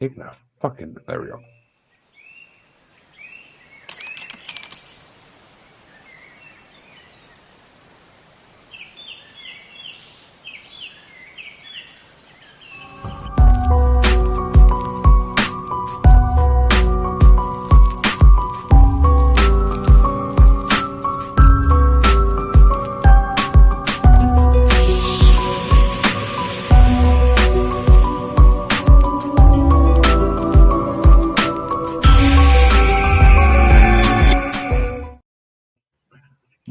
Take my fucking. There we go.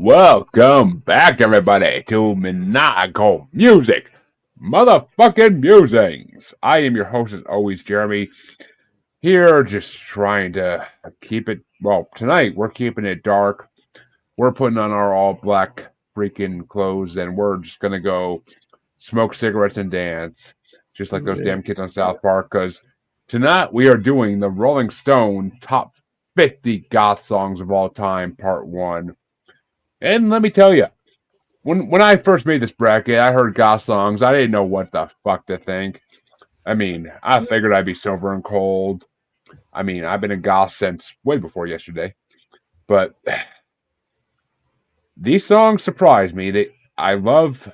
Welcome back, everybody, to Maniacal Music, motherfucking musings. I am your host, as always, Jeremy. Here, just trying to keep it. Well, tonight we're keeping it dark. We're putting on our all-black freaking clothes, and we're just gonna go smoke cigarettes and dance, just like those damn kids on South Park. Because tonight we are doing the Rolling Stone Top 50 Goth Songs of All Time, Part 1. And let me tell you, when I first made this bracket, I heard goth songs. I didn't know what the fuck to think. I mean, I figured I'd be sober and cold. I mean, I've been a goth since way before yesterday. But these songs surprise me. I love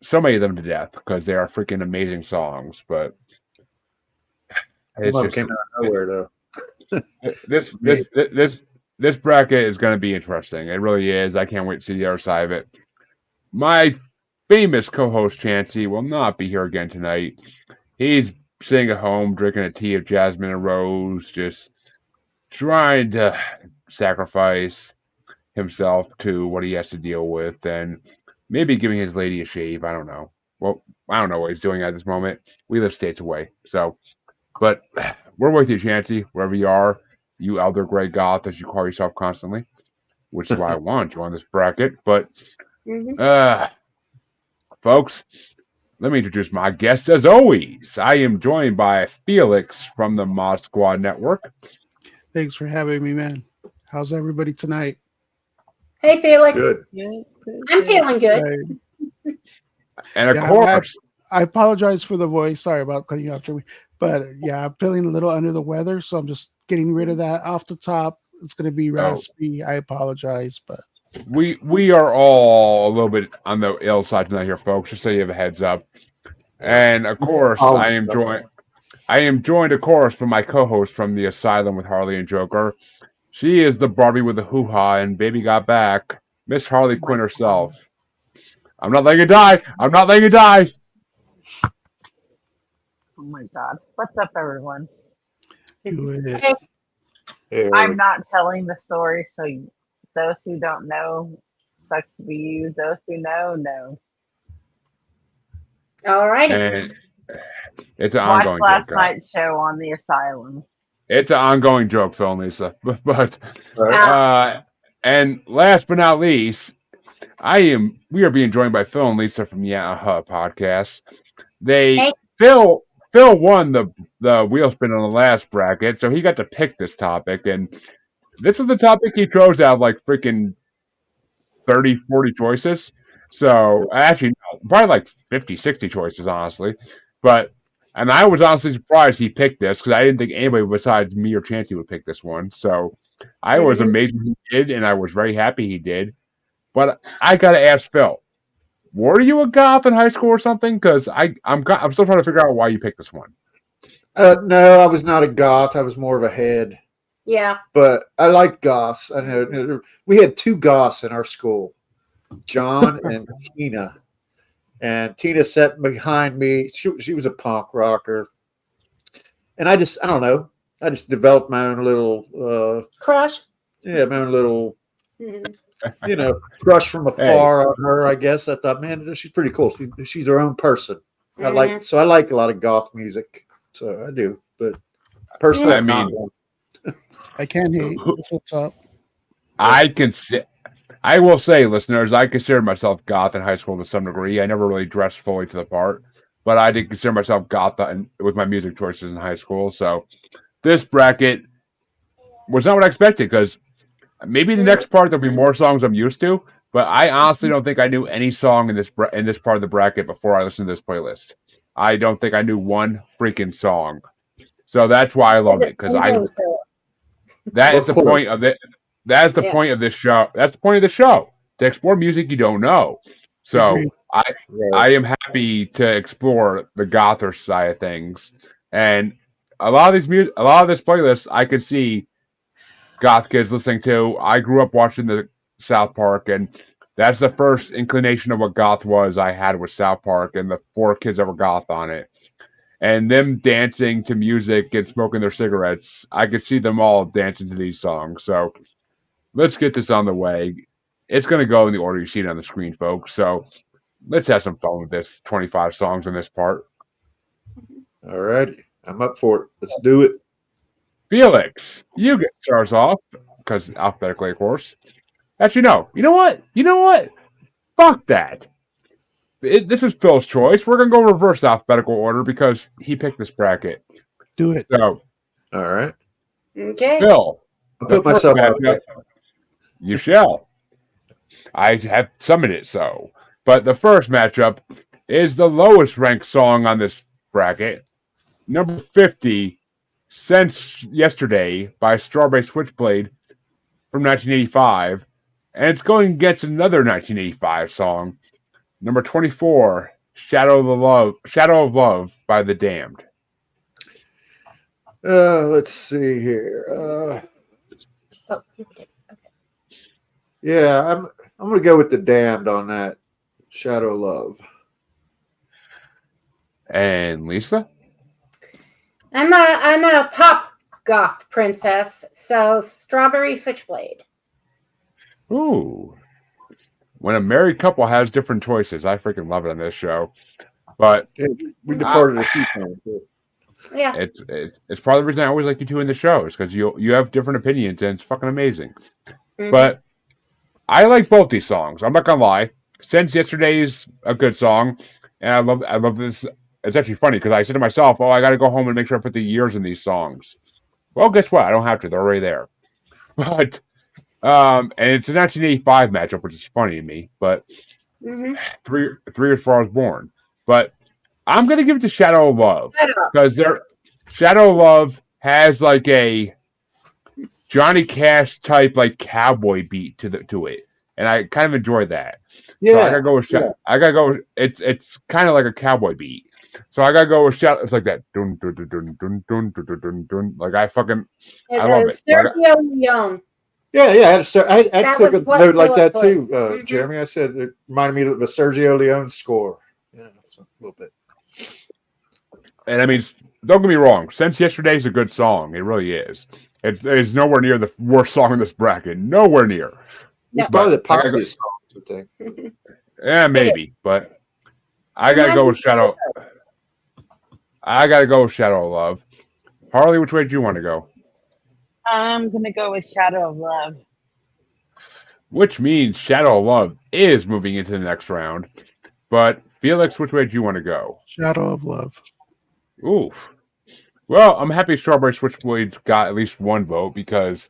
so many of them to death because they are freaking amazing songs. But it's just came out of nowhere, though. This bracket is going to be interesting. It really is. I can't wait to see the other side of it. My famous co-host Chancey will not be here again tonight. He's sitting at home drinking a tea of Jasmine and Rose, just trying to sacrifice himself to what he has to deal with and maybe giving his lady a shave. I don't know. Well, I don't know what he's doing at this moment. We live states away. So, but we're with you, Chancey, wherever you are. You elder gray goth, as you call yourself constantly, which is why I want you on this bracket. But, folks, let me introduce my guest. As always, I am joined by Felix from the Mod Squad Network. Thanks for having me, man. How's everybody tonight? Hey, Felix. Good. I'm feeling good. And of course, I apologize for the voice. Sorry about cutting you off, Joey. But yeah, I'm feeling a little under the weather, so I'm just getting rid of that off the top. It's going to be raspy. I apologize, but we are all a little bit on the ill side tonight here, folks. Just so you have a heads up. And of course, I am joined, of course, by my co-host from the Asylum with Harley and Joker. She is the Barbie with the hoo-ha and baby got back, Miss Harley Quinn herself. I'm not letting you die. I'm not letting you die. Oh my God. What's up, everyone? Hey. I'm not telling the story, so those who don't know, sucks to be you. Those who know. All right. And it's an Watch ongoing last joke. night's show on the Asylum. It's an ongoing joke, Phil and Lisa. But and last but not least, we are being joined by Phil and Lisa from the podcast. Phil won the wheel spin on the last bracket, so he got to pick this topic, and this was the topic he chose out of like freaking 30, 40 choices. So actually, no, probably like 50, 60 choices, honestly. And I was honestly surprised he picked this because I didn't think anybody besides me or Chancey would pick this one. So I was amazed he did, and I was very happy he did. But I got to ask Phil, were you a goth in high school or something? Because I'm still trying to figure out why you picked this one. No, I was not a goth. I was more of a head. Yeah. But I liked goths. I know we had two goths in our school, John and Tina. And Tina sat behind me. She was a punk rocker. And I don't know. I just developed my own little crush. Yeah, my own little crush from afar on her, I guess. I thought, man, she's pretty cool. She's her own person. I like a lot of goth music. So I do. But personally, I can't hate. What's up? I will say, listeners, I considered myself goth in high school to some degree. I never really dressed fully to the part, but I did consider myself goth with my music choices in high school. So this bracket was not what I expected, because maybe the next part there'll be more songs I'm used to, but I honestly don't think I knew any song in this part of the bracket before I listened to this playlist. I don't think I knew one freaking song. So that's why I love it, because that is the point of it. That is the point of this show. That's the point of the show, to explore music you don't know. So Agreed. I am happy to explore the gother side of things, and a lot of this playlist I could see goth kids listening to. I grew up watching the South Park, and that's the first inclination of what goth was I had with South Park, and the 4 kids that were goth on it, and them dancing to music and smoking their cigarettes. I could see them all dancing to these songs. So let's get this on the way. It's going to go in the order you see it on the screen, folks. So let's have some fun with this. 25 songs in this part. All righty. I'm up for it. Let's do it. Felix, you get stars off, because alphabetically, of course. Actually, no. You know what? Fuck that. This is Phil's choice. We're going to go reverse alphabetical order because he picked this bracket. Do it. So, All right. Okay. Phil, I'll put myself out there. you shall. I have summoned it so. But the first matchup is the lowest ranked song on this bracket. Number 50, Since Yesterday by Strawberry Switchblade from 1985. And it's going against another 1985 song. Number 24, Shadow of Love by The Damned. Let's see here. Oh, okay. Yeah, I'm going to go with The Damned on that. Shadow Love. And Lisa? I'm a pop goth princess, so Strawberry Switchblade. Ooh. When a married couple has different choices, I freaking love it on this show. But Yeah, we departed a few times. Yeah. it's part of the reason I always like you two in the show, is because you have different opinions, and it's fucking amazing. Mhm. But I like both these songs. I'm not gonna lie. Since Yesterday's a good song, and I love this. It's actually funny because I said to myself, "Oh, I got to go home and make sure I put the years in these songs." Well, guess what? I don't have to. They're already there. But and it's a 1985 matchup, which is funny to me. But Mhm. three years before I was born. But I'm gonna give it to Shadow of Love, Shut up. because Shadow of Love has like a Johnny Cash type like cowboy beat to it, and I kind of enjoy that. Yeah. So I gotta go with I gotta go. It's kind of like a cowboy beat. So I gotta go with Shadow. It's like that. Dun, dun, dun, dun, dun, dun, dun, dun, dun, dun. Like I love it. Sergio Leone. Yeah. I That took a was what note like Philip that too, put. Jeremy. I said it reminded me of the Sergio Leone score. Yeah, a little bit. And I mean, don't get me wrong. Since Yesterday's a good song, it really is. It's nowhere near the worst song in this bracket. Nowhere near. It's probably the poppiest song, I think. Yeah, maybe, but I gotta go with Shadow. I gotta go with Shadow of Love. Harley, which way do you want to go? I'm gonna go with Shadow of Love. Which means Shadow of Love is moving into the next round. But Felix, which way do you want to go? Shadow of Love. Ooh. Well, I'm happy Strawberry Switchblade got at least one vote, because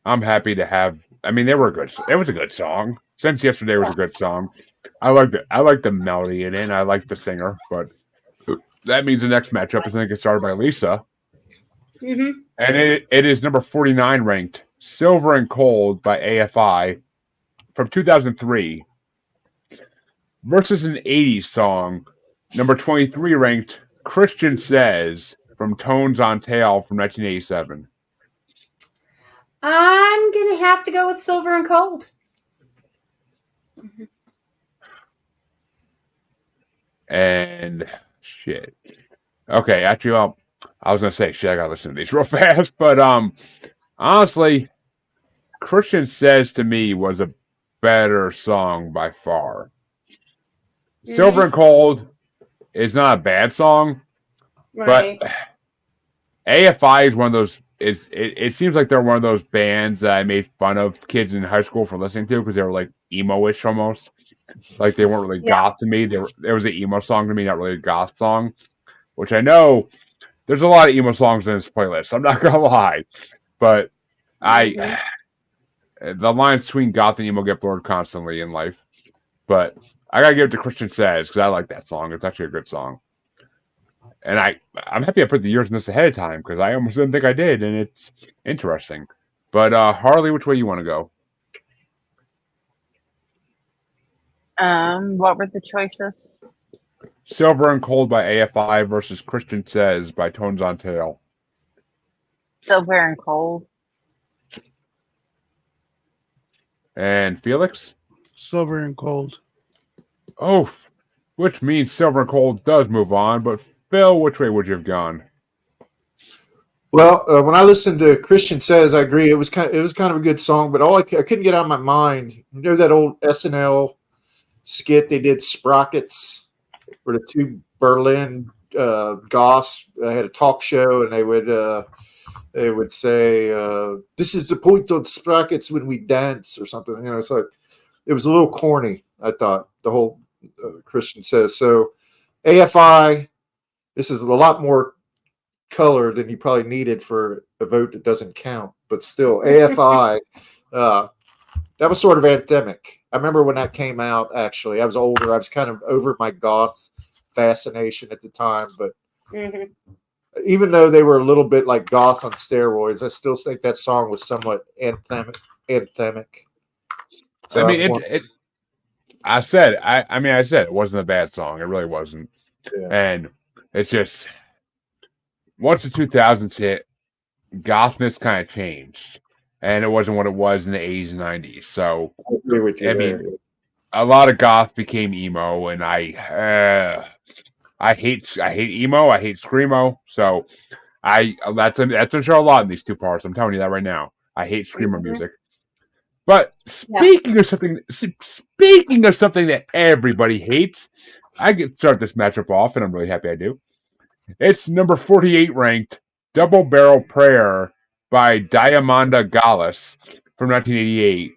I'm happy to have. I mean, they were good. It was a good song. Since Yesterday was a good song. I liked it. I like the melody in it, and I like the singer. But that means the next matchup is going to get started by Lisa. Mm-hmm. And it is number 49 ranked, Silver and Cold by AFI from 2003 versus an 80s song, number 23 ranked, Christian Says from Tones on Tail from 1987. I'm gonna have to go with Silver and Cold. And shit. Okay, actually, well, I was gonna say shit. I gotta listen to these real fast, but honestly, Christian Says to me was a better song by far. Silver and Cold is not a bad song, Right. but AFI is one of those. It seems like they're one of those bands that I made fun of kids in high school for listening to, because they were like emo-ish almost. Like they weren't really goth to me. There was an emo song to me, not really a goth song. Which I know there's a lot of emo songs in this playlist. I'm not gonna lie, but the lines between goth and emo get blurred constantly in life. But I gotta give it to Christian Says, because I like that song. It's actually a good song. And I'm happy I put the years in this ahead of time because I almost didn't think I did, and it's interesting. But Harley, which way you want to go? What were the choices? Silver and Cold by AFI versus Christian Says by Tones on Tail. Silver and Cold. And Felix? Silver and Cold. Oh, which means Silver and Cold does move on. But Phil, which way would you have gone? Well, when I listened to Christian Says, I agree. It was kind of a good song, but I couldn't get out of my mind. You know that old SNL skit they did, Sprockets, where the two Berlin goths had a talk show, and they would say, "This is the point of Sprockets when we dance," or something. You know, it's like it was a little corny. I thought the whole Christian Says. So AFI, this is a lot more color than you probably needed for a vote that doesn't count, but still AFI, that was sort of anthemic. I remember when that came out. Actually, I was older. I was kind of over my goth fascination at the time, but even though they were a little bit like goth on steroids, I still think that song was somewhat anthemic. So I mean, I said it wasn't a bad song. It really wasn't. Yeah. And it's just once the 2000s hit, gothness kind of changed, and it wasn't what it was in the 80s and 90s. So I agree with you. I mean, a lot of goth became emo, and I hate emo. I hate screamo. So that's a show a lot in these two parts. I'm telling you that right now. I hate screamo music. But speaking of something that everybody hates, I get start this matchup off, and I'm really happy I do. It's number 48 ranked Double Barrel Prayer by Diamanda Gallus from 1988.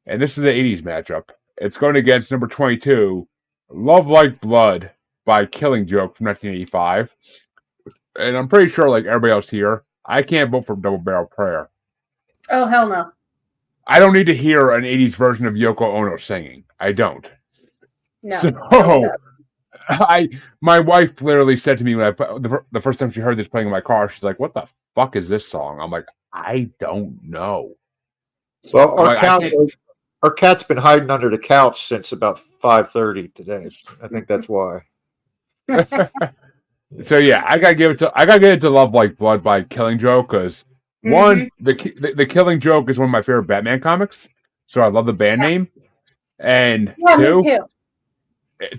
And this is the 80s matchup. It's going against number 22, Love Like Blood by Killing Joke from 1985. And I'm pretty sure, like everybody else here, I can't vote for Double Barrel Prayer. Oh, hell no. I don't need to hear an 80s version of Yoko Ono singing. I don't. No. So, my wife literally said to me when the first time she heard this playing in my car, she's like, "What the fuck is this song?" I'm like, "I don't know." Well, our cat's been hiding under the couch since about 5:30 today. I think that's why. So yeah, I gotta give it to Love Like Blood by Killing Joke because one, the Killing Joke is one of my favorite Batman comics, so I love the band name, and me too.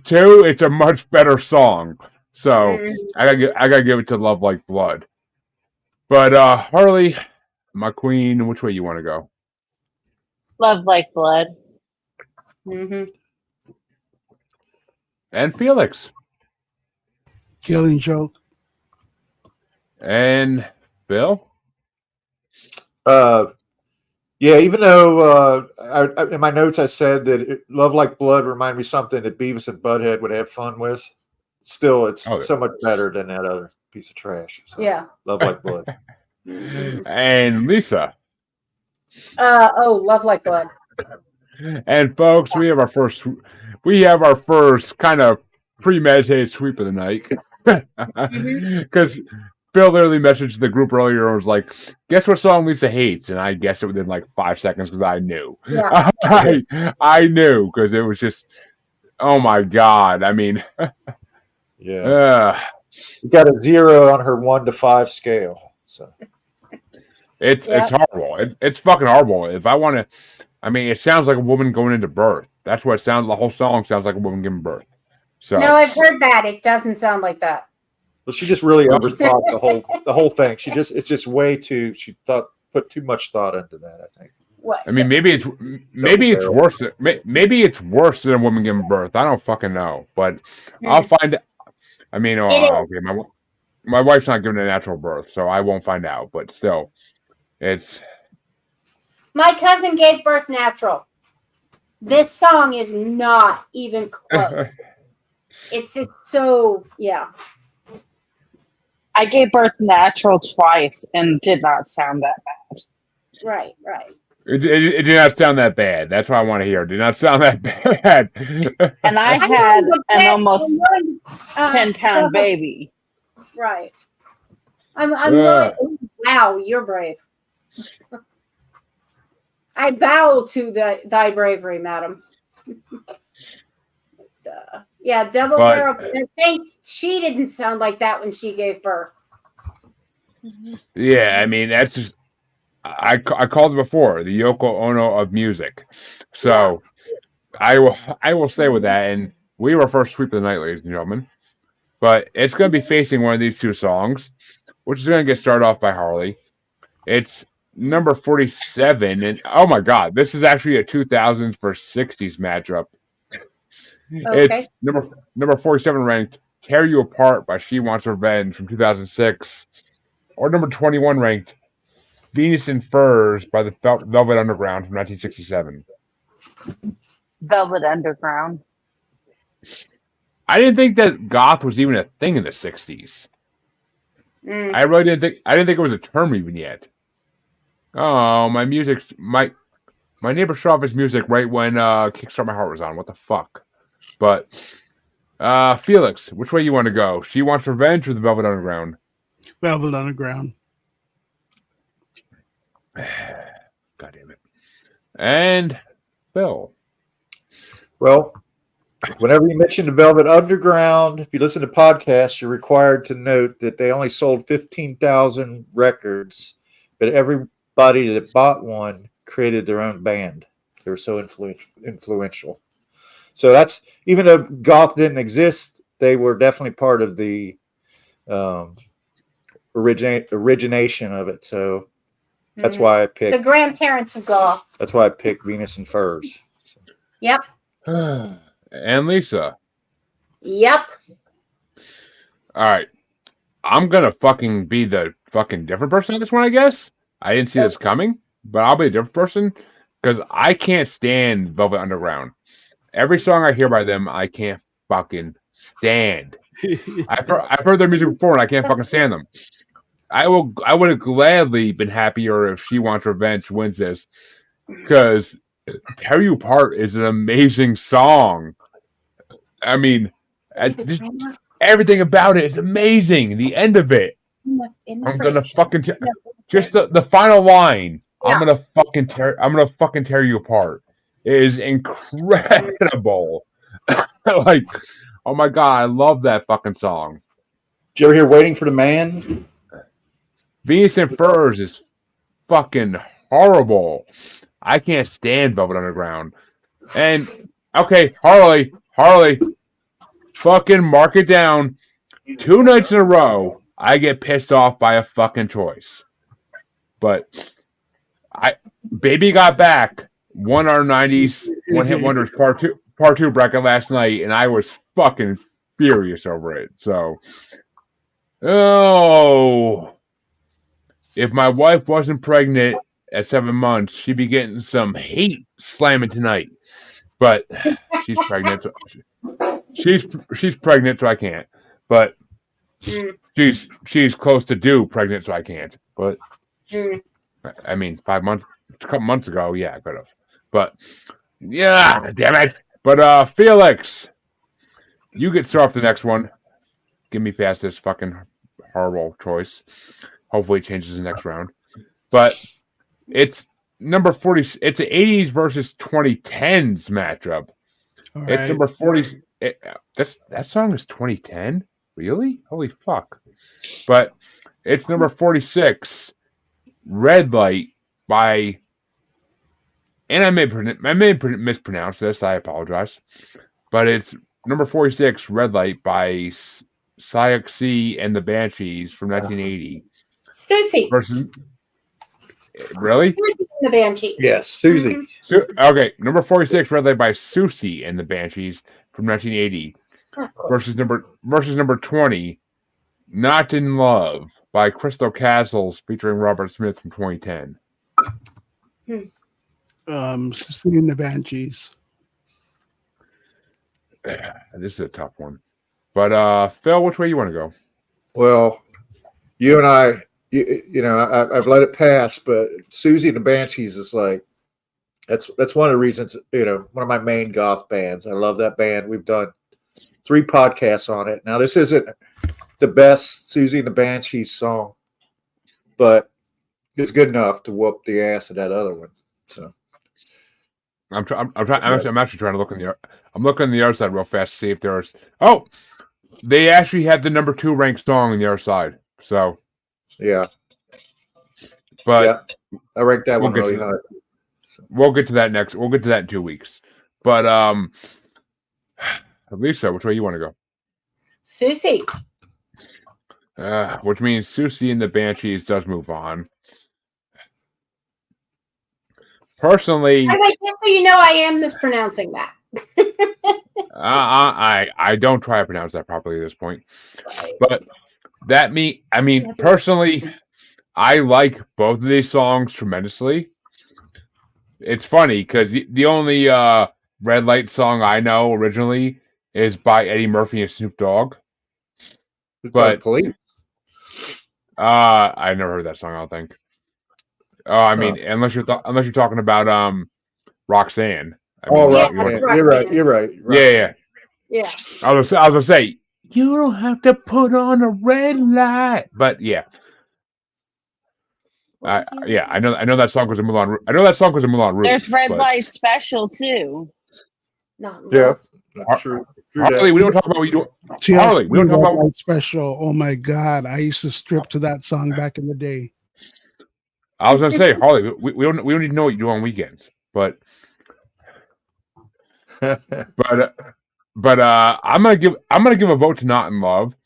Two, it's a much better song. So I gotta give it to Love Like Blood. But Harley, my queen, which way you want to go? Love Like Blood. And Felix. Killing Joke. And Bill. Yeah, even though in my notes I said that Love Like Blood reminded me of something that Beavis and Butthead would have fun with, still it's so much better than that other piece of trash. So, yeah. Love Like Blood. And Lisa. Love Like Blood. And folks, we have our first kind of premeditated sweep of the night. Because Phil literally messaged the group earlier and was like, "Guess what song Lisa hates?" And I guessed it within like 5 seconds because I knew. Yeah. I knew because it was just, oh my God. I mean, yeah. You got a 0 on her 1 to 5 scale. So it's horrible. It's fucking horrible. If I want to, I mean, it sounds like a woman going into birth. That's what it sounds. The whole song sounds like a woman giving birth. So no, I've heard that. It doesn't sound like that. Well, she just really overthought the whole thing. It's just way too. She put too much thought into that. I think. What? I mean, maybe it's worse. Maybe it's worse than a woman giving birth. I don't fucking know, but I'll find. I mean, okay, my wife's not giving a natural birth, so I won't find out. But still, it's. My cousin gave birth natural. This song is not even close. It's so I gave birth natural twice and did not sound that bad. Right. It did not sound that bad. That's what I want to hear. It did not sound that bad. And I had an almost 10-pound baby. Right. I'm really. Wow, you're brave. I bow to thy bravery, madam. Yeah, double But- barrel. I think she didn't sound like that when she gave birth. Yeah, I mean that's just I called it before the Yoko Ono of music. So I will stay with that. And we were first sweep of the night, ladies and gentlemen. But it's going to be facing one of these two songs, which is going to get started off by Harley. It's number 47, and oh my God, this is actually a 2000s versus 60s matchup. Okay. It's number 47 ranked "Tear You Apart" by She Wants Revenge from 2006, or number 21 ranked "Venus in Furs" by the Velvet Underground from 1967. Velvet Underground. I didn't think that goth was even a thing in the 60s. Mm. I really didn't think. I didn't think it was a term even yet. Oh, my neighbor shut off his music right when Kickstart My Heart was on. What the fuck? But Felix, which way you want to go? She Wants Revenge or the Velvet Underground? Velvet Underground. God damn it. And Phil. Well, whenever you mention the Velvet Underground, if you listen to podcasts, you're required to note that they only sold 15,000 records, but everybody that bought one created their own band. They were so influential. So that's, even though goth didn't exist, they were definitely part of the origination of it. So that's why I picked The grandparents of golf. That's why I picked Venus and Furs. So. Yep. And Lisa. Yep. All right. I'm going to fucking be the fucking different person on this one, I guess. I didn't see this coming, but I'll be a different person because I can't stand Velvet Underground. Every song I hear by them, I can't fucking stand. I've heard their music before, and I can't fucking stand them. I would have gladly been happier if She Wants Revenge wins this, because "Tear You Apart" is an amazing song. I mean, everything about it is amazing. The end of it, I'm gonna fucking just the final line. Yeah. I'm gonna fucking tear you apart. It is incredible. Like, oh my God, I love that fucking song. Did you ever hear "Waiting for the Man"? Venus in Furs is fucking horrible. I can't stand Velvet Underground. And okay, Harley, fucking mark it down. 2 nights in a row, I get pissed off by a fucking choice. But Baby Got Back won our 90s One Hit Wonders Part 2 bracket last night, and I was fucking furious over it. So, if my wife wasn't pregnant at 7 months, she'd be getting some hate slamming tonight. But she's pregnant. So she's pregnant, so I can't. But she's close to due pregnant, so I can't. But I mean, a couple months ago, yeah, I could have. But yeah, damn it. But Felix, you get started off the next one. Give me past this fucking horrible choice. Hopefully it changes the next round. But it's number 40. It's an 80s versus 2010s matchup. All It's right. number 40. That song is 2010? Really? Holy fuck. But it's number 46, Red Light by, and I may mispronounce this, I apologize. But it's number 46, Red Light by Siouxsie and the Banshees from 1980. Susie. Versus, really? Susie and the Banshees. Yes, Susie. Okay, number 46, Red Light by Susie and the Banshees from 1980. Versus number 20, Not in Love by Crystal Castles featuring Robert Smith from 2010. Seeing the Banshees. This is a tough one. But Phil, which way you want to go? Well, you and I, I've let it pass, but Susie and the Banshees is like, that's one of the reasons, one of my main goth bands. I love that band. We've done 3 podcasts on it. Now, this isn't the best Susie and the Banshees song, but it's good enough to whoop the ass of that other one. So I'm actually trying to look I'm looking on the other side real fast to see if there's. Oh, they actually had the number 2 ranked song on the other side. So yeah, but I ranked that we'll one get really to high. we'll get to that next. We'll get to that in 2 weeks. But Lisa, which way you want to go? Susie. Which means Susie and the Banshees does move on. Personally, By the way, just so you know, I am mispronouncing that. I don't try to pronounce that properly at this point. But personally, I like both of these songs tremendously. It's funny because the only Red Light song I know originally is by Eddie Murphy and Snoop Dogg. But Police. I never heard that song, I don't think. Oh, I mean, unless you're talking about Roxanne. Right. Yeah, You're right. Yeah. I was gonna say you don't have to put on a red light, but yeah. I know that song was a Moulin. I know that song was a Moulin Rouge. There's Red Light Special too. No. True. Harley, we don't talk about what you do. Harley, we don't talk about Light Special. Oh my God, I used to strip to that song back in the day. I was gonna say, Harley, we don't need to know what you do on weekends, but I'm gonna give a vote to Not in Love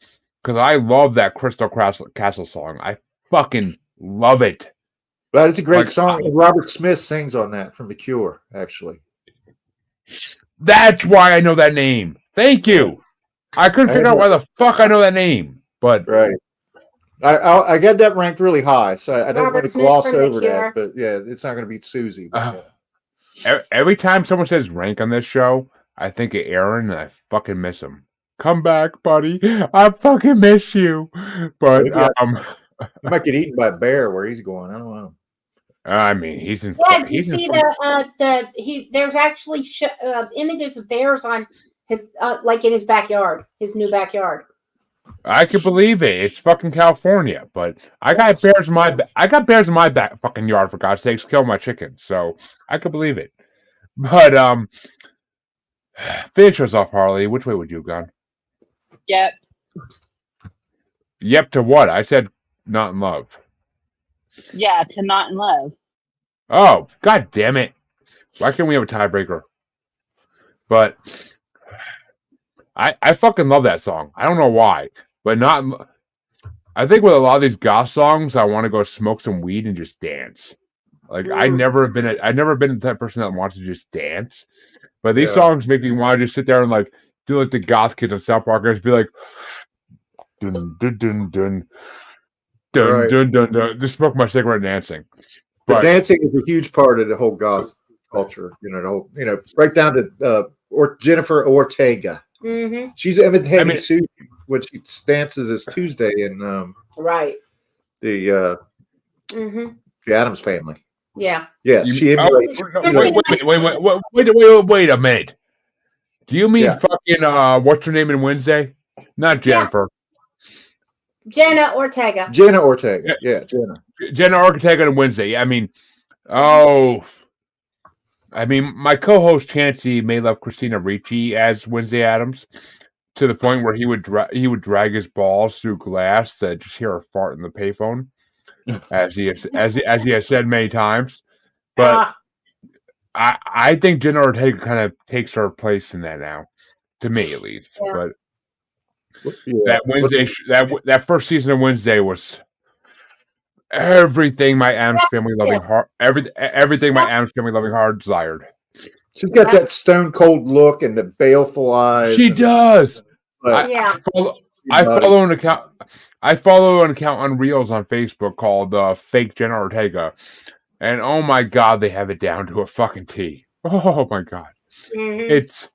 because I love that Crystal Castle song. I fucking love it. That is a great song. Robert Smith sings on that from The Cure, actually. That's why I know that name. Thank you. I couldn't figure out why the fuck I know that name, but right. I got that ranked really high, so I don't want to gloss over that. But yeah, it's not going to beat Susie. Every time someone says rank on this show, I think of Aaron and I fucking miss him. Come back, buddy. I fucking miss you. But he might get eaten by a bear where he's going. I don't know. I mean, he's in. Yeah, do you see there's actually images of bears on his like in his backyard, his new backyard. I can believe it. It's fucking California, but I got bears in my back fucking yard, for God's sakes, kill my chickens. So I could believe it. But finish us off, Harley. Which way would you have gone? Yep. Yep to what? I said Not in Love. Yeah, to Not in Love. Oh, God damn it. Why can't we have a tiebreaker? But I fucking love that song. I don't know why, but I think with a lot of these goth songs, I want to go smoke some weed and just dance. Like I've never been the type of person that wants to just dance. But these songs make me want to just sit there and like do like the goth kids on South Park and just be like dun dun dun dun dun dun dun dun, just smoke my cigarette dancing. But dancing is a huge part of the whole goth culture. Right down to Jennifer Ortega. Mm-hmm. She's imitating Susie when she dances as Tuesday in the Addams Family. Yeah. She imitates. Wait a minute. Do you mean fucking what's her name in Wednesday? Not Jennifer. Jenna Ortega. Jenna Ortega. Yeah, Jenna. Jenna Ortega in Wednesday. I mean, my co-host Chancey may love Christina Ricci as Wednesday Addams to the point where he would drag his balls through glass to just hear her fart in the payphone, as he has said many times. But I think Jenna Ortega kind of takes her place in that now, to me at least. Yeah. But that Wednesday, that first season of Wednesday was everything my Addams Family loving heart, everything my Addams Family loving heart desired. She's got that stone cold look and the baleful eyes. She does. I follow an account on Reels on Facebook called Fake Jenna Ortega, and oh my God, they have it down to a fucking T. Oh my God, it's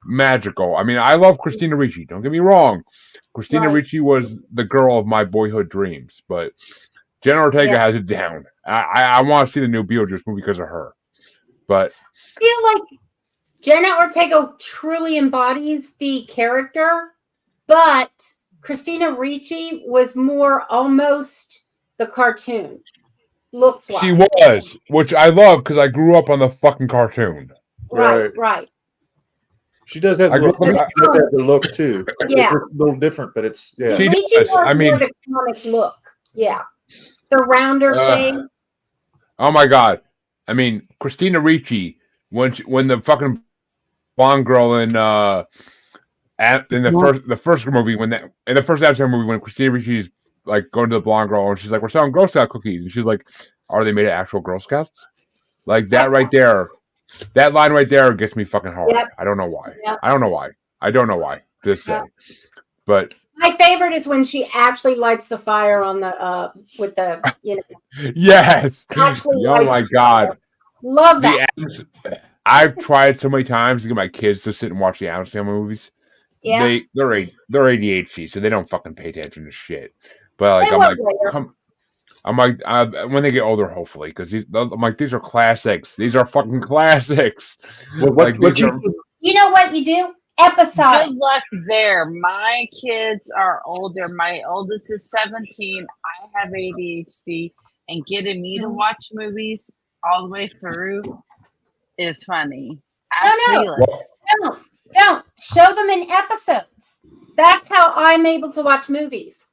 magical. I mean, I love Christina Ricci. Don't get me wrong. Christina Ricci was the girl of my boyhood dreams, but Jenna Ortega has it down. I want to see the new Beetlejuice movie because of her. But I feel like Jenna Ortega truly embodies the character, but Christina Ricci was more almost the cartoon looks wise. She was, which I love because I grew up on the fucking cartoon. Right. She does have I grew look. up on She does have the look too. Yeah. It's a little different, but it's yeah. She Ricci does. was I mean, more the comic look. Yeah. The rounder thing. Oh my god! I mean, Christina Ricci when the fucking blonde girl in the first movie in the first Avatar movie when Christina Ricci's like going to the blonde girl and she's like, "We're selling Girl Scout cookies," and she's like, "Are they made of actual Girl Scouts?" Like that right there, that line right there gets me fucking hard. Yep. I don't know why. Yep. I don't know why. I don't know why. This day, but my favorite is when she actually lights the fire on the with the yes. Actually Oh my god. Love that. I've tried so many times to get my kids to sit and watch the Addams Family movies. Yeah. They're ADHD, so they don't fucking pay attention to shit. But like I'm like when they get older, hopefully, because I'm like these are classics. These are fucking classics. Well, you know what you do? Episode. Good luck there. My kids are older. My oldest is 17. I have ADHD, and getting me to watch movies all the way through is funny. Don't show them in episodes. That's how I'm able to watch movies.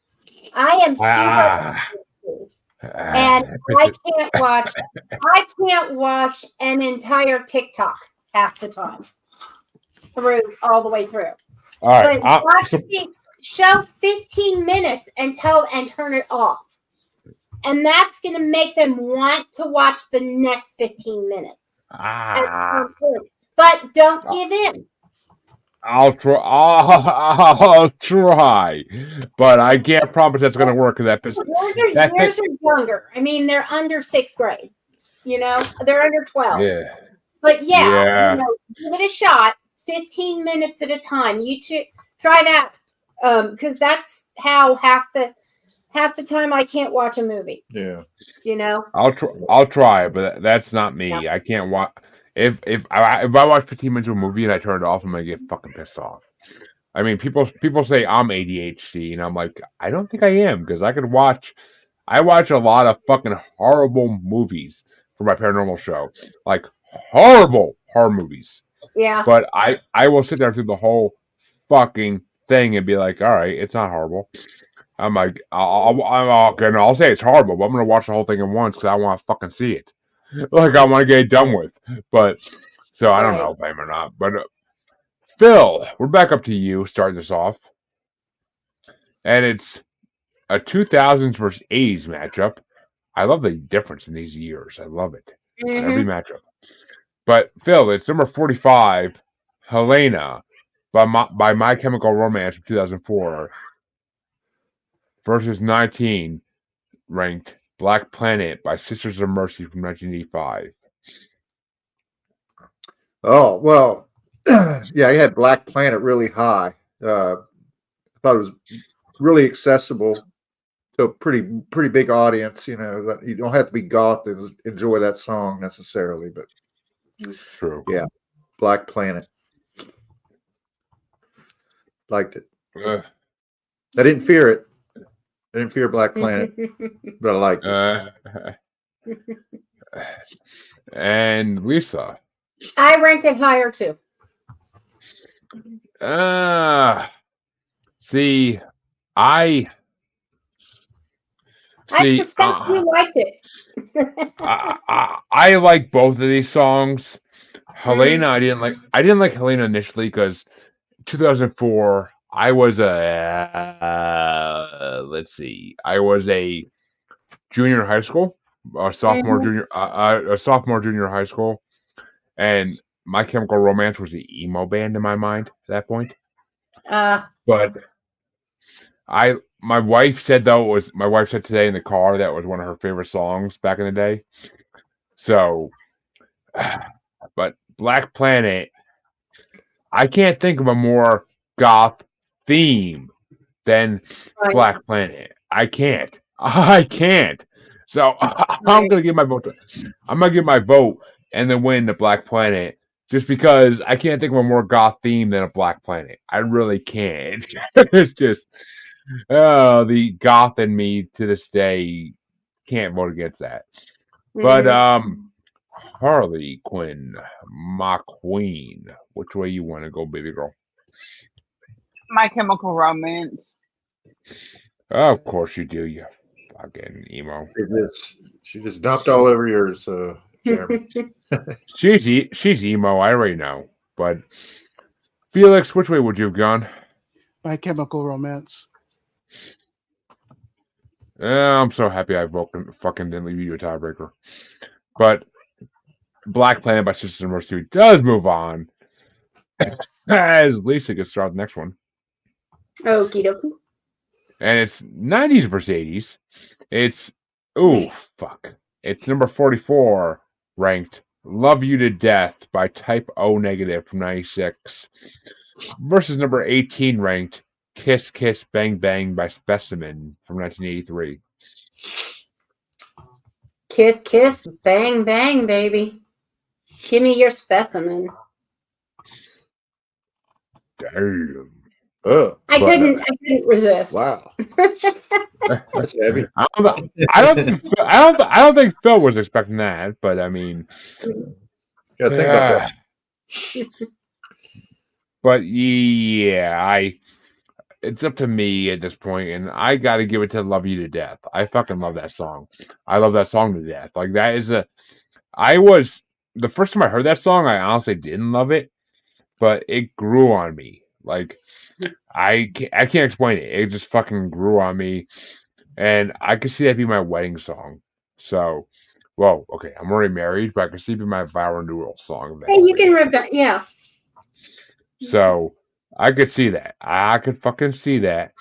I am super and I can't watch an entire TikTok half the time all the way through. All right, but show 15 minutes and turn it off, and that's going to make them want to watch the next 15 minutes. But don't give in. I'll try. I'll try, but I can't promise that's going to work. Yours are younger. I mean, they're under 6th grade. They're under 12. Yeah. But give it a shot. 15 minutes at a time. You try that because that's how half the time I can't watch a movie. Yeah. I'll try, but that's not me. Yeah. I can't watch. If I watch 15 minutes of a movie and I turn it off, I'm gonna get fucking pissed off. I mean, people say I'm ADHD, and I'm like, I don't think I am because I watch a lot of fucking horrible movies for my paranormal show, like horrible horror movies. Yeah. But I will sit there through the whole fucking thing and be like, all right, it's not horrible. I'm like, I'll say it's horrible, but I'm gonna watch the whole thing at once because I want to fucking see it. Like I want to get it done with, but so I don't know if I am or not. But Phil, we're back up to you starting this off, and it's a 2000s versus 80s matchup. I love the difference in these years. I love it. Mm-hmm. Every matchup. But Phil, it's number 45, Helena, by My Chemical Romance from 2004, versus 19 ranked Black Planet by Sisters of Mercy from 1985. Oh, well, yeah, I had Black Planet really high. I thought it was really accessible to a pretty big audience. You don't have to be goth to enjoy that song necessarily, but true. Yeah, Black Planet. Liked it. I didn't fear it. I didn't fear Black Planet, but I liked it. And Lisa. I ranked it higher too. See, I suspect you liked it. I like both of these songs. Helena, I didn't like Helena initially because 2004. I was a junior in high school, sophomore, junior high school, and My Chemical Romance was the emo band in my mind at that point. But my wife said today in the car that was one of her favorite songs back in the day. So, but Black Planet, I can't think of a more goth theme than Black Planet. I can't. So I'm gonna give my vote. I'm gonna give my vote and then win the Black Planet just because I can't think of a more goth theme than a Black Planet. I really can't. It's just The goth in me to this day can't vote against that. But Mhm. Harley Quinn, my queen. Which way you want to go, baby girl? My Chemical Romance. Of course you do, you fucking emo. She just dumped all over yours, Jeremy. She's emo, I already know. But Felix, which way would you have gone? My Chemical Romance. I'm so happy I fucking didn't leave you a tiebreaker. But Black Planet by Sisters of Mercy does move on. As Lisa gets started the next one. Okie dokie. And it's 90s versus 80s. It's, ooh, fuck. It's number 44 ranked Love You to Death by Type O Negative from 96 versus number 18 ranked Kiss Kiss Bang Bang by Specimen from 1983. Kiss, kiss, bang, bang, baby. Give me your specimen. Damn. Oh, I couldn't resist. wow. That's heavy. I don't think Phil was expecting that, but I mean, Gotta think about that. But yeah, it's up to me at this point, and I got to give it to Love You to Death. I fucking love that song. I love that song to death. Like that is the first time I heard that song, I honestly didn't love it, but it grew on me. Like I can't explain it. It just fucking grew on me, and I could see that be my wedding song. So, well, okay, I'm already married, but I could see it be my vow renewal song. Hey, you can yeah. So I could see that. I could fucking see that.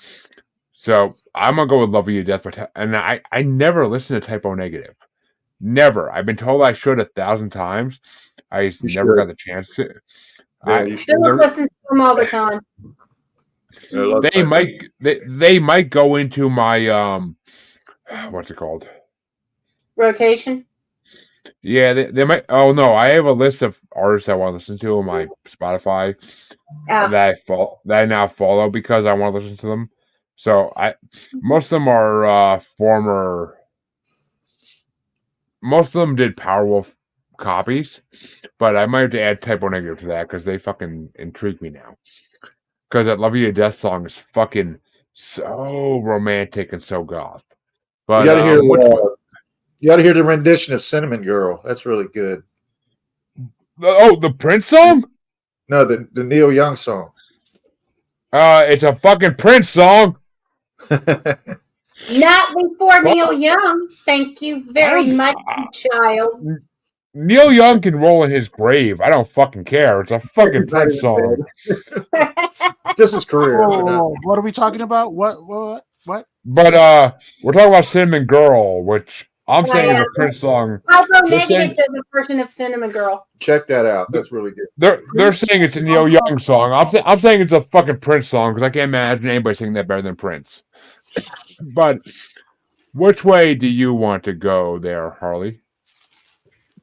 So I'm gonna go with Love You to Death, and I never listened to Type O Negative. Never. I've been told I should 1,000 times. I just never got the chance to. Yeah, you should. Philip listens to them all the time. They might go into my what's it called? Rotation. Yeah, they might. Oh no, I have a list of artists I want to listen to on my Spotify that I now follow because I want to listen to them. So most of them are former. Most of them did Powerwolf copies, but I might have to add Type O Negative to that because they fucking intrigue me now. Because that Love You to Death song is fucking so romantic and so goth. But you got to hear the rendition of Cinnamon Girl. That's really good. Oh, the Prince song? No, the Neil Young song. It's a fucking Prince song. Not before Neil Young. Thank you very much, child. Neil Young can roll in his grave. I don't fucking care. It's a fucking Prince song. This is career. Oh, what are we talking about? What? But we're talking about Cinnamon Girl, which I'm saying is a Prince song. Type O Negative does a version of Cinnamon Girl. Check that out. That's really good. They're saying it's a Neil Young song. I'm saying it's a fucking Prince song because I can't imagine anybody singing that better than Prince. But which way do you want to go there, Harley?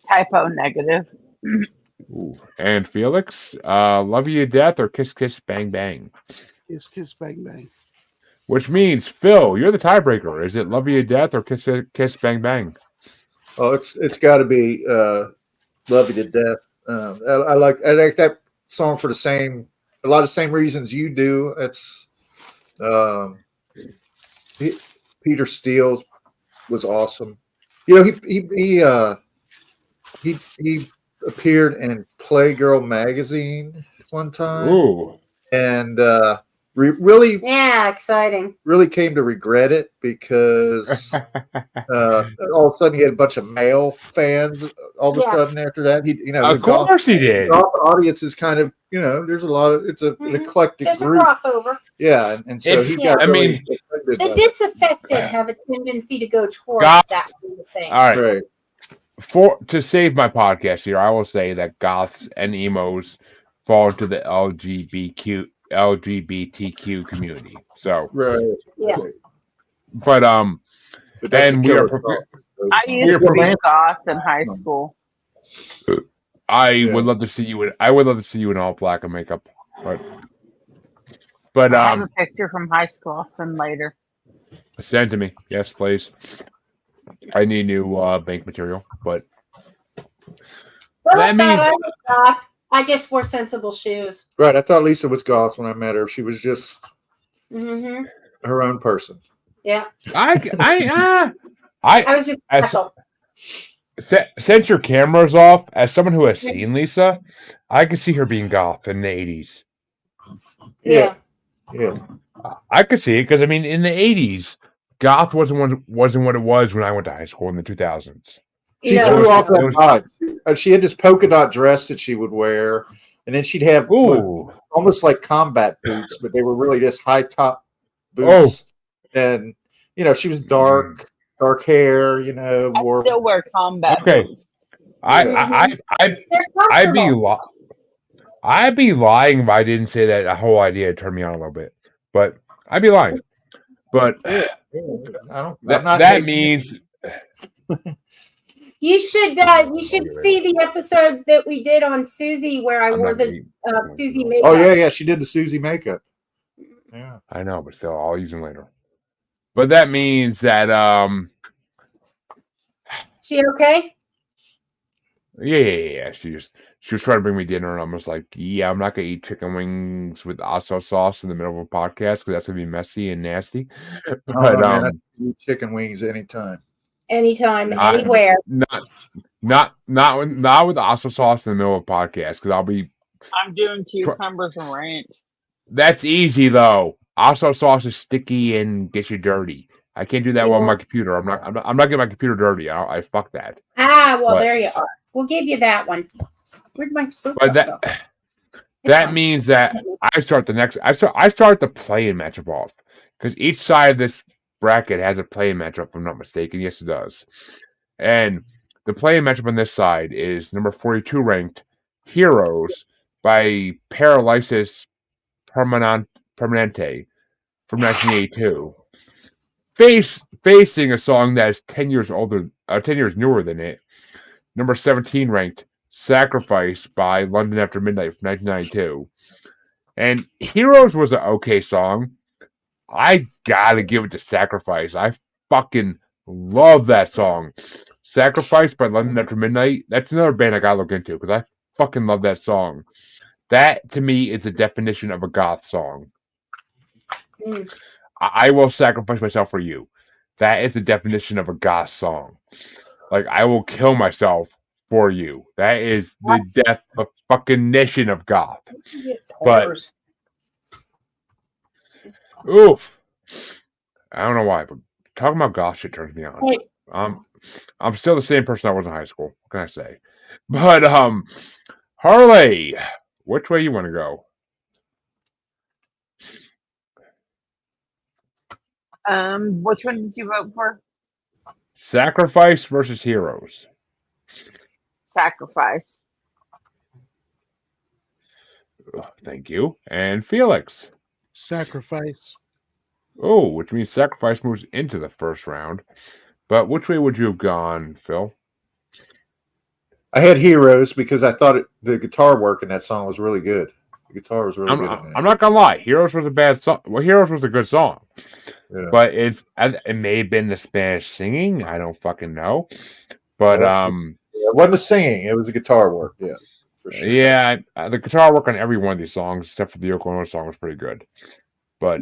Type O Negative. Ooh. And Felix, Love You to Death or Kiss Kiss Bang Bang? Kiss Kiss Bang Bang. Which means, Phil, you're the tiebreaker. Is it Love You to Death or Kiss Kiss Bang Bang? Oh, it's got to be Love You to Death. I like that song for a lot of same reasons you do. It's Peter Steele was awesome. You know, he appeared in Playgirl magazine one time. Ooh. And really exciting. Really came to regret it because all of a sudden he had a bunch of male fans all of a sudden after that. Of course he did. The audience is kind of, there's a lot of, it's an eclectic group. There's a crossover. Yeah, and so he got the disaffected have a tendency to go towards that kind of thing. All right. To save my podcast here, I will say that goths and emos fall into the LGBTQ community. So yeah. But and we are. I used to be goth in high school. I would love to see you in all black and makeup. But But I have a picture from high school. I'll send later. send to me. Yes, please. I need new bank material, but Well, that I means thought I was goth. I just wore sensible shoes. Right. I thought Lisa was goth when I met her. She was just Mm-hmm. her own person. Yeah, I I was just as special. since your camera's off, as someone who has seen Lisa, I can see her being goth in the 80s. Yeah. Yeah. I could see it because I mean, in the 80s, goth wasn't what it was when I went to high school in the 2000s. She No. threw off It that was- vibe. She had this polka dot dress that she would wear, and then she'd have Ooh, almost like combat boots, but they were really just high top boots. And she was dark hair. I Wore still wear combat Okay. boots. I'd They're be comfortable. I'd be lying if I didn't say that whole idea turned me on a little bit, but I'd be lying. But I don't. I'm not that hating means You should see the episode that we did on Susie where I I'm wore not the eating. Susie makeup. Oh yeah, she did the Susie makeup. Yeah. I know, but still, I'll use them later. But that means that She okay? yeah. She was trying to bring me dinner, and I'm just like, yeah, I'm not gonna eat chicken wings with oso sauce in the middle of a podcast because that's gonna be messy and nasty. But Man, I can eat chicken wings anytime. Anytime, I- anywhere. not with oso sauce in the middle of a podcast because I'll be. I'm doing cucumbers and ranch. That's easy though. Oso sauce is sticky and gets you dirty. I can't do that on my computer. I'm not getting my computer dirty. I fuck that. Well, But- there you are. We'll give you that one. Where'd my spoon But go? that means that I start the play-in matchup off because each side of this bracket has a play-in matchup. If I'm not mistaken, yes, it does. And the play-in matchup on this side is number 42 ranked Heroes by Paralysis Permanente from 1982, facing a song that is 10 years newer than it. Number 17 ranked Sacrifice by London After Midnight from 1992. And Heroes was an okay song. I gotta give it to Sacrifice. I fucking love that song. Sacrifice by London After Midnight. That's another band I gotta look into because I fucking love that song. That to me is the definition of a goth song. Mm. I will sacrifice myself for you. That is the definition of a goth song. Like, I will kill myself for you. That is the definition of goth. But, oof. I don't know why, but talking about goth shit turns me on. Hey. I'm still the same person I was in high school. What can I say? But, Harley, which way you want to go? Which one did you vote for? Sacrifice versus Heroes. Sacrifice. Thank you. And Felix. Sacrifice. Oh, which means Sacrifice moves into the first round. But which way would you have gone, Phil? I had Heroes because I thought the guitar work in that song was really good. The guitar was really good in that. I'm not gonna lie. Heroes was a bad song. Well, Heroes was a good song. Yeah. But it may have been the Spanish singing. I don't fucking know. But It wasn't the singing; it was the guitar work. Yeah, for sure. yeah, the guitar work on every one of these songs, except for the Yoko Ono song, was pretty good. But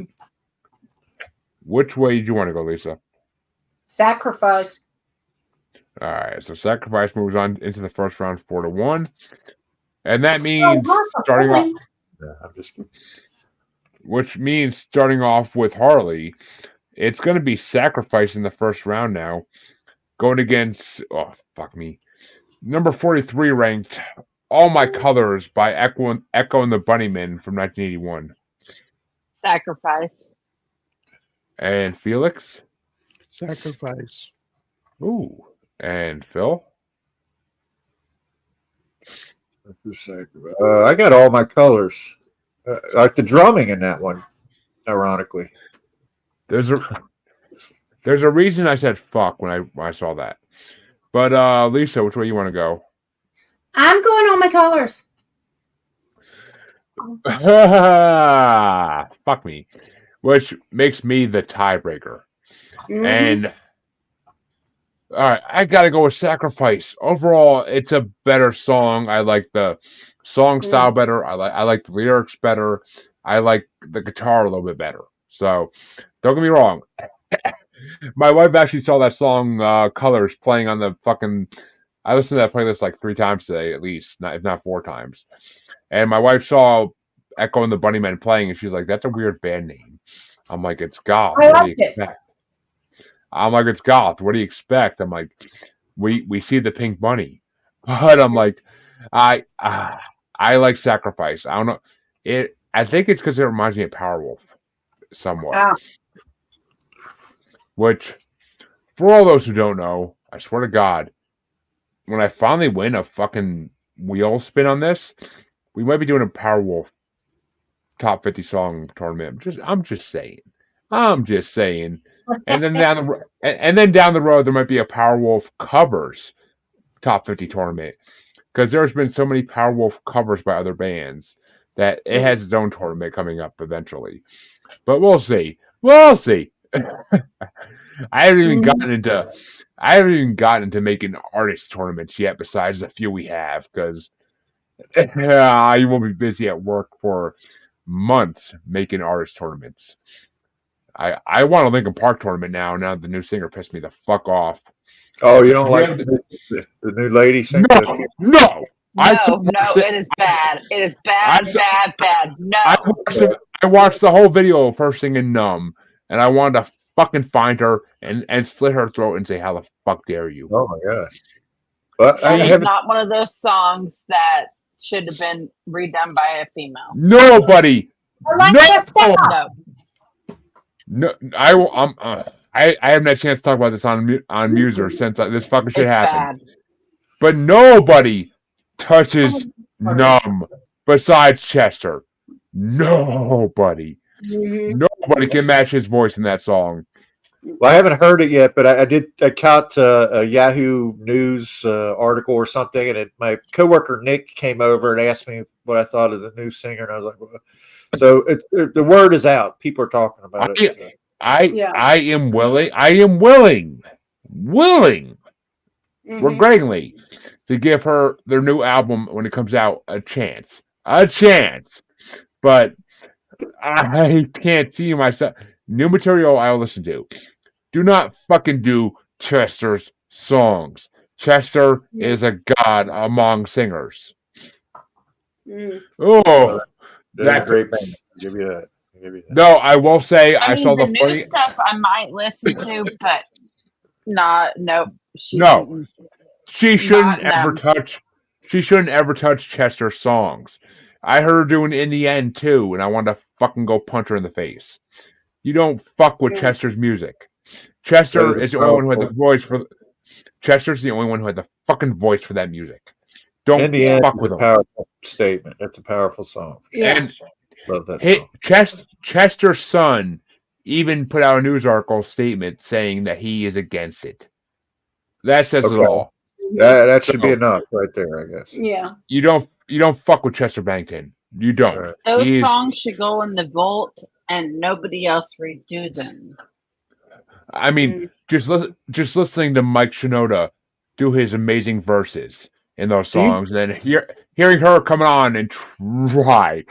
which way did you want to go, Lisa? Sacrifice. All right, so Sacrifice moves on into the first round 4-1, and that means starting off. Yeah, I'm just kidding. Which means starting off with Harley, it's going to be Sacrifice in the first round now, going against number 43 ranked All My Colors by Echo and the Bunnymen from 1981. Sacrifice. And Felix? Sacrifice. Ooh. And Phil? I got All My Colors. I like the drumming in that one, ironically. There's a reason I said fuck when I saw that. But Lisa, which way you want to go? I'm going on my colors. Fuck me. Which makes me the tiebreaker. Mhm. And all right, I gotta go with Sacrifice. Overall, it's a better song. I like the song style better. I like the lyrics better. I like the guitar a little bit better. So don't get me wrong. My wife actually saw that song Colors playing on the fucking. I listened to that playlist like 3 times today, at least, if not 4 times. And my wife saw Echo and the Bunnymen playing, and she's like, "That's a weird band name." I'm like, "It's goth. I What do you like it. expect?" I'm like, "It's goth. What do you expect?" I'm like, "We see the pink bunny," but I'm like, I I like Sacrifice. I don't know. I think it's because it reminds me of Powerwolf somewhat. Ah. Which, for all those who don't know, I swear to God, when I finally win a fucking wheel spin on this, we might be doing a Powerwolf top 50 song tournament. I'm just saying. I'm just saying. And then down the road there might be a Powerwolf covers top 50 tournament, because there's been so many Powerwolf covers by other bands that it has its own tournament coming up eventually. But we'll see. We'll see. I haven't even gotten into making artist tournaments yet, besides the few we have, because I will be busy at work for months making artist tournaments. I want a Linkin Park tournament now. Now the new singer pissed me the fuck off. Oh, you don't like the new lady sing? No. No, it is bad. It is bad. No. I watched the whole of her singing Numb, and I wanted to fucking find her and slit her throat and say, "How the fuck dare you?" Oh my gosh! But That is not one of those songs that should have been redone by a female. Nobody. No. No, I haven't had a chance to talk about this on Muser since this fucking shit It's happened. bad. But nobody touches Numb besides Chester. Nobody. Nobody can match his voice in that song. Well, I haven't heard it yet, but I caught a Yahoo News article or something, and my coworker Nick came over and asked me what I thought of the new singer, and I was like, well, so the word is out. People are talking about it. So. I am willing, regrettingly, to give her their new album when it comes out a chance. But I can't see myself. New material I'll listen to. Do not fucking do Chester's songs. Chester is a god among singers. Oh, that's a great band. I'll give you that. No, I will say I mean, saw the the new funny stuff I might listen to, but no. She shouldn't ever touch. She shouldn't ever touch Chester's songs. I heard her doing In the End too, and I wanted to fucking go punch her in the face. You don't fuck with Chester's music. Chester is the only one who had the voice for. Chester's the only one who had the fucking voice for that music. Don't In the End fuck with a him. Powerful statement. That's a powerful song. And love that song. Chester's son even put out a news article statement saying that he is against it. That says it all. That should be enough right there, I guess. Yeah. You don't fuck with Chester Bennington. You don't. Right. Those songs should go in the vault and nobody else redo them. I mean, just listening to Mike Shinoda do his amazing verses in those songs, and then hearing her come on and try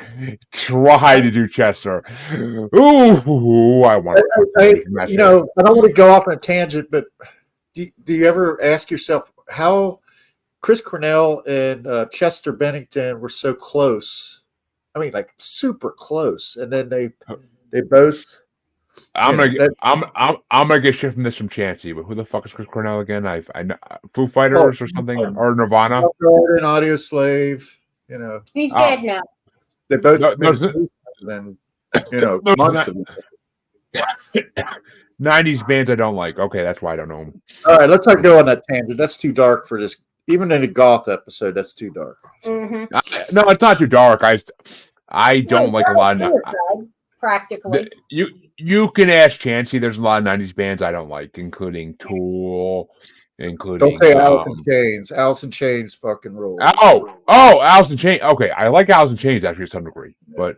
to do Chester. Ooh, I want to. I don't want to go off on a tangent, but do you ever ask yourself how Chris Cornell and Chester Bennington were so close? I mean, like super close, and then they both. I'm gonna get shit from this from Chancey, but who the fuck is Chris Cornell again? I know Foo Fighters or something, or Nirvana. An Audio Slave, He's dead now. They both then months ago. 90s bands I don't like. Okay, that's why I don't know them. All right, let's not go on that tangent. That's too dark for this. Even in a goth episode, that's too dark. Mm-hmm. No, it's not too dark. I don't like a lot of practically. You can ask Chancey. There's a lot of 90s bands I don't like, including Tool, including. Don't say Alice in Chains. Alice in Chains fucking rules. Alice in Chains. Okay, I like Alice in Chains actually to some degree, but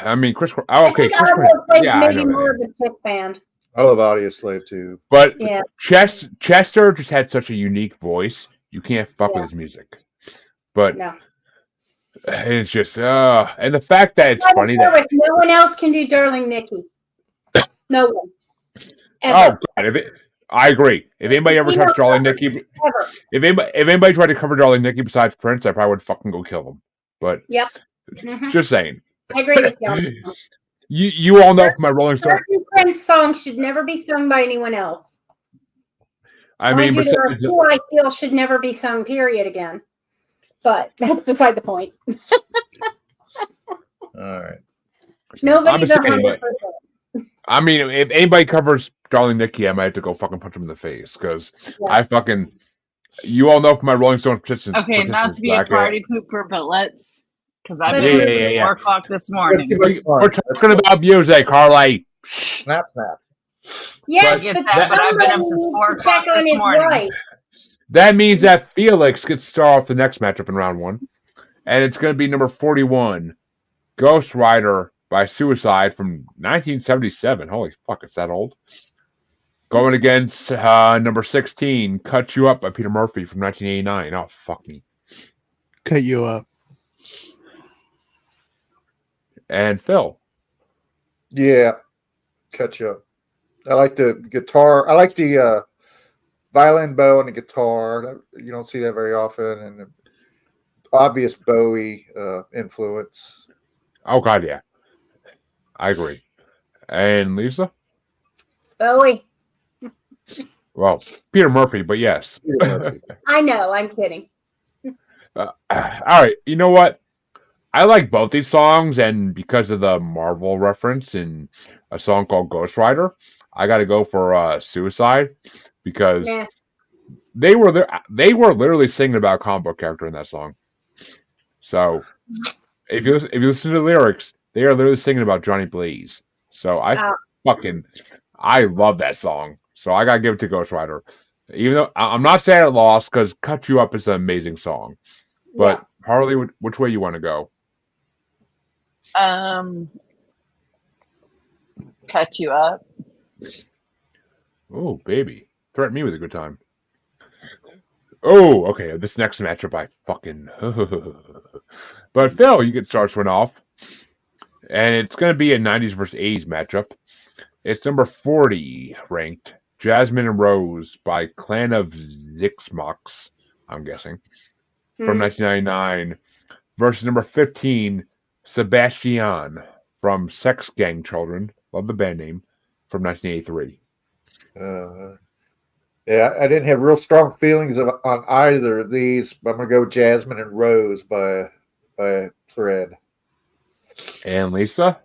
I mean, Chris. Oh, okay, Chris. Yeah, maybe more of a chick band. I love Audioslave too. But Chester just had such a unique voice. You can't fuck with his music. But it's just and the fact that it's funny that no one else can do Darling Nikki. No one. Ever. Oh God! I agree. If anybody ever touched Darling Nikki, if anybody tried to cover Darling Nikki besides Prince, I probably would fucking go kill them. But just saying. I agree with you. You all know from my Rolling Stone. Prince song should never be sung by anyone else. I mean, there are two I feel should never be sung. Period. Again, but that's beside the point. All right. Nobody's 100%. I mean, if anybody covers Darling Nikki, I might have to go fucking punch him in the face because I fucking. You all know from my Rolling Stone petition. Okay, not to be a party pooper, but let's. Because I've been listening at 4 o'clock this morning. We're talking about music, Harley. Snap. Yes, but I've been up since 4 o'clock this morning. Right. That means that Felix gets to start off the next matchup in round 1. And it's going to be number 41, Ghost Rider by Suicide from 1977. Holy fuck, it's that old. Going against number 16, Cut You Up by Peter Murphy from 1989. Oh, fuck me. Cut You Up. And Phil. Yeah, Cut You Up. I like the guitar. I like the violin bow and the guitar. You don't see that very often. And the obvious Bowie influence. Oh, God, yeah. I agree. And Lisa? Bowie. Well, Peter Murphy, but yes. I know. I'm kidding. All right. You know what? I like both these songs, and because of the Marvel reference in a song called Ghost Rider, I got to go for Suicide because they were literally singing about a comic book character in that song. So if you listen to the lyrics, they are literally singing about Johnny Blaze. So I love that song. So I got to give it to Ghost Rider. Even though I'm not saying it lost because Cut You Up is an amazing song. But Harley, which way you want to go? Cut You Up. Oh, baby. Threaten me with a good time. Oh, okay. This next matchup, I fucking... But Phil, you get starts one off. And it's going to be a 90s versus 80s matchup. It's number 40 ranked. Jasmine and Rose by Clan of Zixmox, I'm guessing, from 1999. Versus number 15, Sebastian from Sex Gang Children. Love the band name. From 1983. Yeah, I didn't have real strong feelings on either of these, but I'm going to go Jasmine and Rose by Thread. And Lisa?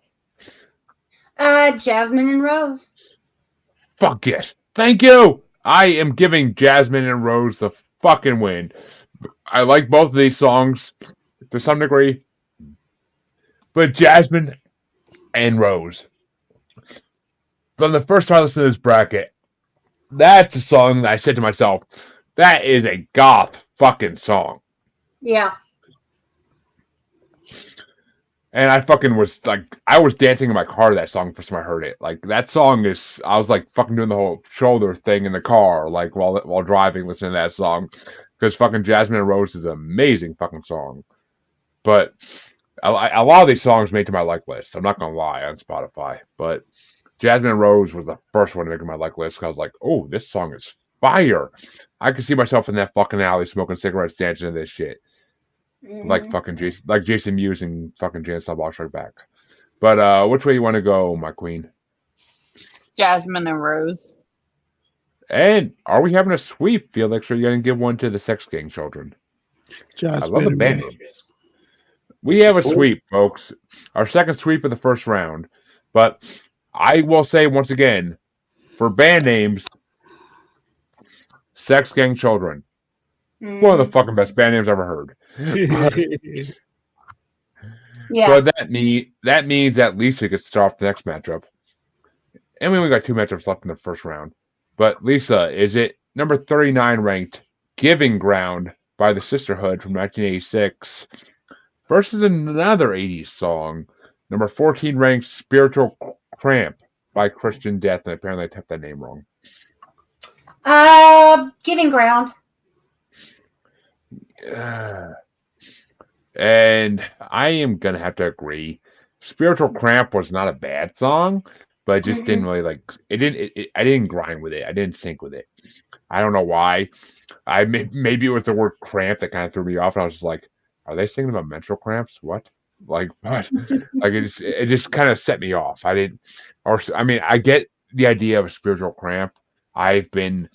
Jasmine and Rose. Fuck yes. Thank you. I am giving Jasmine and Rose the fucking win. I like both of these songs to some degree. But Jasmine and Rose. From the first time I listened to this bracket, that's a song that I said to myself, that is a goth fucking song. Yeah. And I fucking was like, I was dancing in my car to that song first time I heard it. Like, that song is, I was like fucking doing the whole shoulder thing in the car, like while driving, listening to that song. Because fucking Jasmine and Rose is an amazing fucking song. But a lot of these songs made to my like list. I'm not going to lie on Spotify. But Jasmine and Rose was the first one to make my like list. Because I was like, oh, this song is fire. I could see myself in that fucking alley smoking cigarettes, dancing to this shit. Like fucking Jason Mewes and fucking Janet Bosch Strike Back. But which way you want to go, my queen? Jasmine and Rose. And are we having a sweep, Felix? Or are you going to give one to the Sex Gang Children? Jasmine, I love the band names. We have a sweep, folks. Our second sweep of the first round. But I will say once again, for band names, Sex Gang Children. One of the fucking best band names I've ever heard. Yeah. But that means that Lisa gets to start off the next matchup. And we only got 2 matchups left in the first round. But Lisa, is it number 39 ranked Giving Ground by the Sisterhood from 1986 versus another 80s song, number 14 ranked Spiritual Cramp by Christian Death? And apparently I typed that name wrong. Giving Ground. And I am going to have to agree. Spiritual Cramp was not a bad song, but it just didn't really like it. I didn't grind with it. I didn't sync with it. I don't know why. Maybe it was the word cramp that kind of threw me off. And I was just like, are they singing about menstrual cramps? What? Like, but like it just kind of set me off. I didn't, or I mean, I get the idea of a spiritual cramp. I've been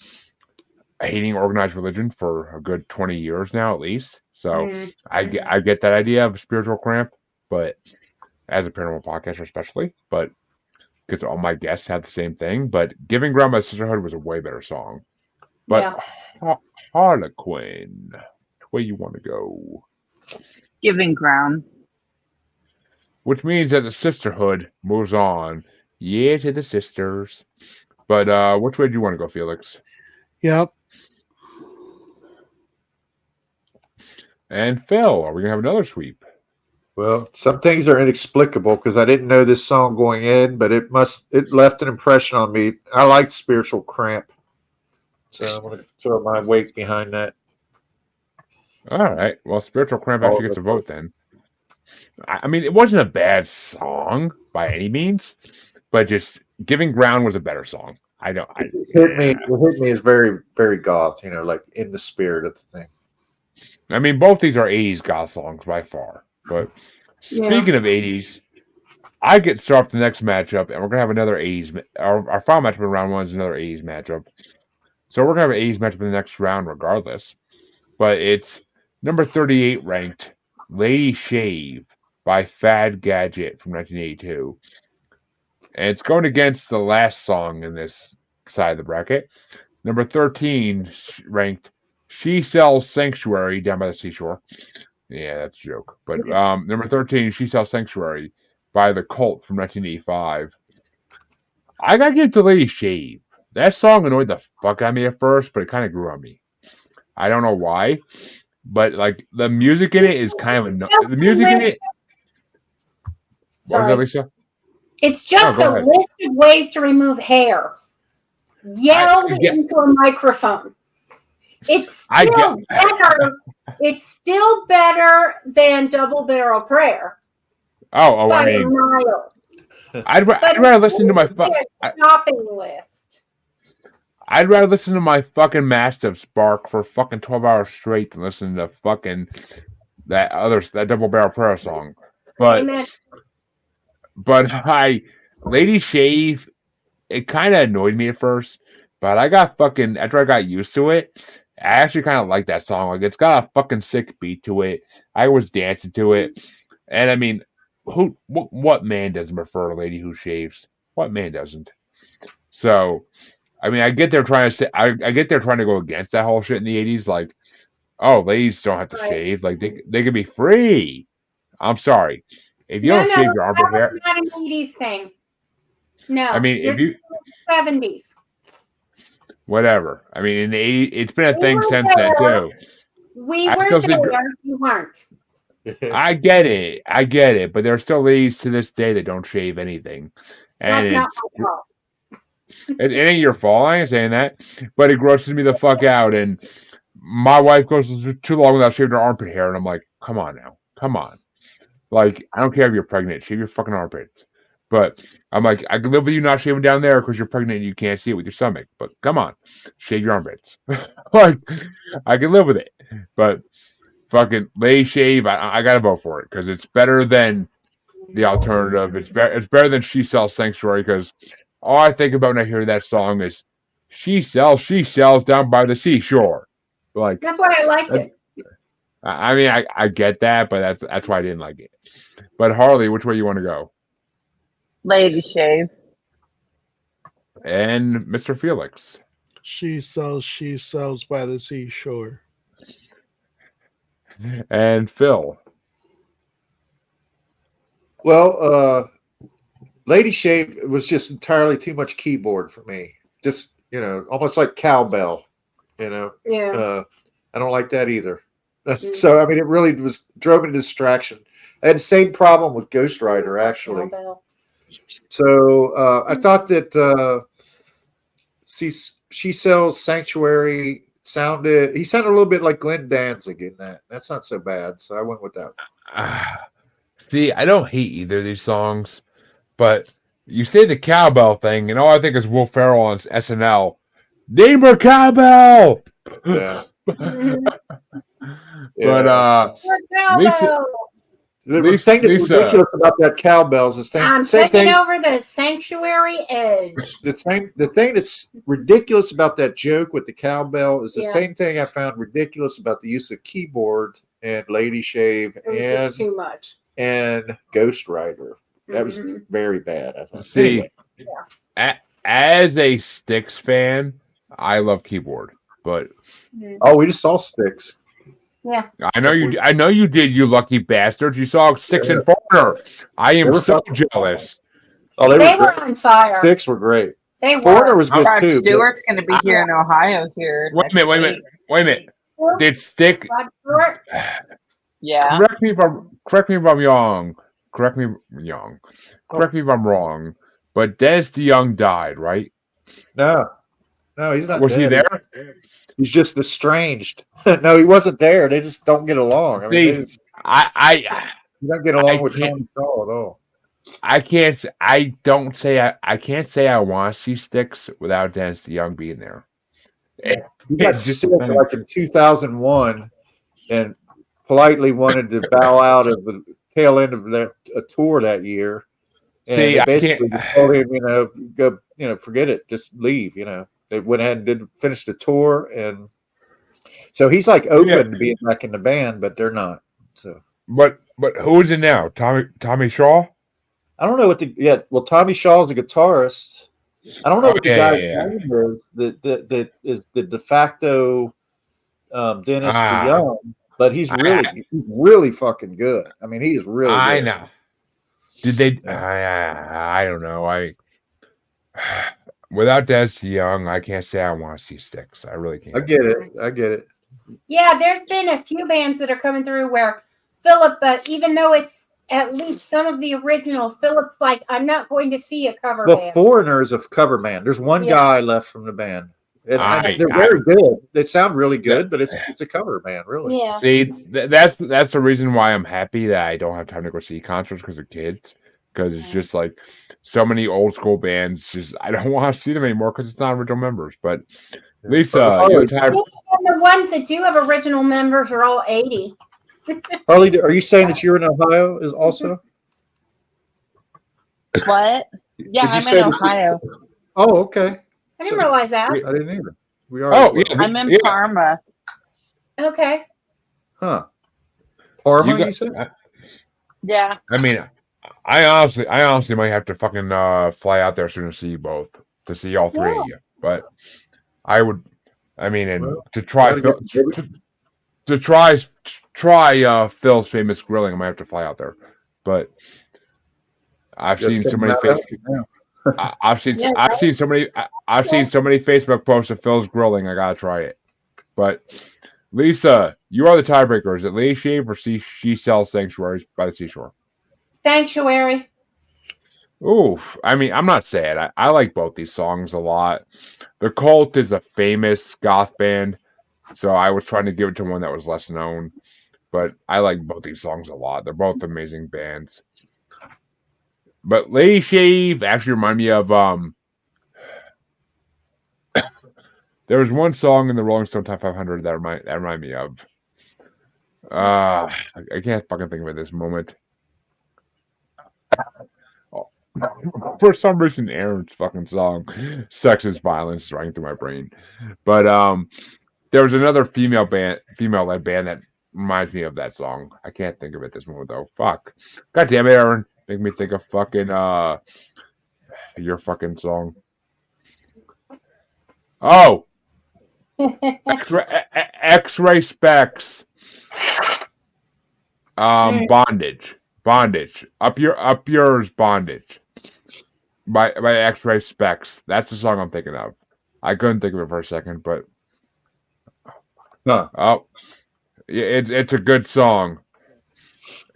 hating organized religion for a good 20 years now, at least. So I get that idea of a spiritual cramp, but as a paranormal podcaster, especially, but because all my guests had the same thing. But Giving Ground by Sisterhood was a way better song. But Harley Quinn, where you want to go? Giving Ground. Which means that the Sisterhood moves on. Yeah, to the sisters. But which way do you want to go, Felix? Yep. And Phil, are we gonna have another sweep? Well, some things are inexplicable because I didn't know this song going in, but it left an impression on me. I like Spiritual Cramp, so I'm going to throw my weight behind that. All right. Well, Spiritual Cramp actually gets a vote then. I mean, it wasn't a bad song by any means, but just Giving Ground was a better song. It hit me as very, very goth, like in the spirit of the thing. I mean, both these are 80s goth songs by far. But speaking of 80s, I get to start off the next matchup, and we're going to have another 80s. Our final matchup in round 1 is another 80s matchup. So we're going to have an 80s matchup in the next round regardless. But it's number 38 ranked Lady Shave by Fad Gadget from 1982. And it's going against the last song in this side of the bracket. Number 13 ranked She Sells Sanctuary down by the seashore. Yeah, that's a joke. But number 13, She Sells Sanctuary by The Cult from 1985. I gotta give it to Lady Shave. That song annoyed the fuck out of me at first, but it kind of grew on me. I don't know why, but like the music in it is kind of the music in it. What was that, Lisa? It's just a list of ways to remove hair. Yelled into a microphone. It's still better. It's still better than Double Barrel Prayer. Oh, I mean, I'd rather listen to my shopping list. I'd rather listen to my fucking Mastiffs bark for fucking 12 hours straight than listen to fucking that Double Barrel Prayer song. But Lady Shave, it kind of annoyed me at first, but after I got used to it, I actually kind of like that song. Like, it's got a fucking sick beat to it. I was dancing to it. And I mean, what man doesn't prefer a lady who shaves? What man doesn't? So, I mean, I get they're trying to go against that whole shit in the 80s. Like, oh, ladies don't have to shave. Like, they can be free. I'm sorry. If you don't shave your armpit hair. Not an 80s thing. No. I mean, if you 70s. Whatever. I mean, in the 80s, it's been a thing since then too. We were there. You weren't. I get it. But there are still ladies to this day that don't shave anything, and That's not my fault. It ain't your fault. I ain't saying that, but it grosses me the fuck out. And my wife goes too long without shaving her armpit hair, and I'm like, come on now, come on. Like, I don't care if you're pregnant, shave your fucking armpits. But I'm like, I can live with you not shaving down there because you're pregnant and you can't see it with your stomach. But come on, shave your armpits. Like, I can live with it. But fucking lay shave, I gotta vote for it because it's better than the alternative. It's better than She Sells Sanctuary because all I think about when I hear that song is she sells down by the seashore. Like, that's why I liked it. I mean, I get that, but that's why I didn't like it. But Harley, which way you want to go? Lady Shave. And Mr. Felix. She sells by the seashore. And Phil. Well, Lady Shave was just entirely too much keyboard for me. Just almost like cowbell. Yeah. I don't like that either. So I mean, it really drove me to distraction. I had the same problem with Ghost Rider actually. Cowbell. So I thought that she sells Sanctuary sounded. He sounded a little bit like Glenn Danzig in that. That's not so bad. So I went with that. See, I don't hate either of these songs, but you say the cowbell thing, and all I think is Will Ferrell on SNL. Name her cowbell. Yeah. But Lisa, the thing that's ridiculous about that cowbell is the same. I'm taking over the Sanctuary edge. The thing that's ridiculous about that joke with the cowbell is the same thing I found ridiculous about the use of keyboard and Lady Shave and too much and Ghost Rider. That was very bad. I thought. See, as a Styx fan, I love keyboard, but we just saw Styx. Yeah, I know you. I know you did, you lucky bastards. You saw Styx and Foreigner. I am so jealous. Oh, they were on fire. Styx were great. They were. Foreigner was good too. Stewart's going to be here in Ohio here. Wait a minute. Did Styx? Yeah. Correct me if I'm wrong. Correct me if I'm wrong. But Dennis DeYoung died, right? No, he's not. Was dead. he there? He's just estranged. No, he wasn't there. They just don't get along. I mean, you don't get along with Tony Shaw at all. I can't say I want to see Styx without Dennis DeYoung being there. He got sick like in 2001 and politely wanted to bow out of the tail end of a tour that year. And they basically told him, go, forget it, just leave. They went ahead and finish the tour, and so he's like open to being back in the band, but they're not. So, but who is it now? Tommy Shaw? I don't know what Tommy Shaw's the guitarist. I don't know what the guy's name is. That is the de facto Dennis DeYoung, but he's really fucking good. I mean, he is really. I good. know. Did they? I don't know. Without Dennis DeYoung, I can't say I want to see Styx. I really can't. I get it. Yeah, there's been a few bands that are coming through where Philip, even though it's at least some of the original, Philip's like, I'm not going to see a cover band. Foreigner is a cover band. There's one guy left from the band. And they're very good. They sound really good, but it's a cover band, really. Yeah. See, that's the reason why I'm happy that I don't have time to go see concerts because of kids. Because it's just like so many old school bands. Just I don't want to see them anymore because it's not original members. But Lisa, you're tired. The ones that do have original members are all 80. Harley, are you saying that you're in Ohio? Is also? What? Yeah, I'm in Ohio. Oh, okay. I didn't realize that. I didn't either. We are. I'm in Parma. Okay. Huh. Parma, you said? Yeah. I mean, I honestly might have to fucking fly out there soon to see you both, to see all three of you. But I would, to try Phil's famous grilling, I might have to fly out there. But I've seen so many I've seen so many Facebook posts of Phil's grilling. I gotta try it. But Lisa, you are the tiebreaker. Is it Lady Shave or She Sells Sanctuaries by the Seashore? Sanctuary. Oof. I mean, I'm not sad. I like both these songs a lot. The Cult is a famous goth band, so I was trying to give it to one that was less known. But I like both these songs a lot. They're both amazing bands. But Lady Shave actually remind me of there was one song in the Rolling Stone Top 500 that remind me of. I can't fucking think of it at this moment. For some reason, Aaron's fucking song, "Sexist Violence," is running through my brain. But there was another female-led band that reminds me of that song. I can't think of it at this moment though. Fuck. God damn it, Aaron. Make me think of fucking your fucking song. Oh, X-ray Specs. Bondage. Up yours, bondage. by X-Ray Specs. That's the song I'm thinking of. I couldn't think of it for a second, but Huh. oh, yeah, it's a good song.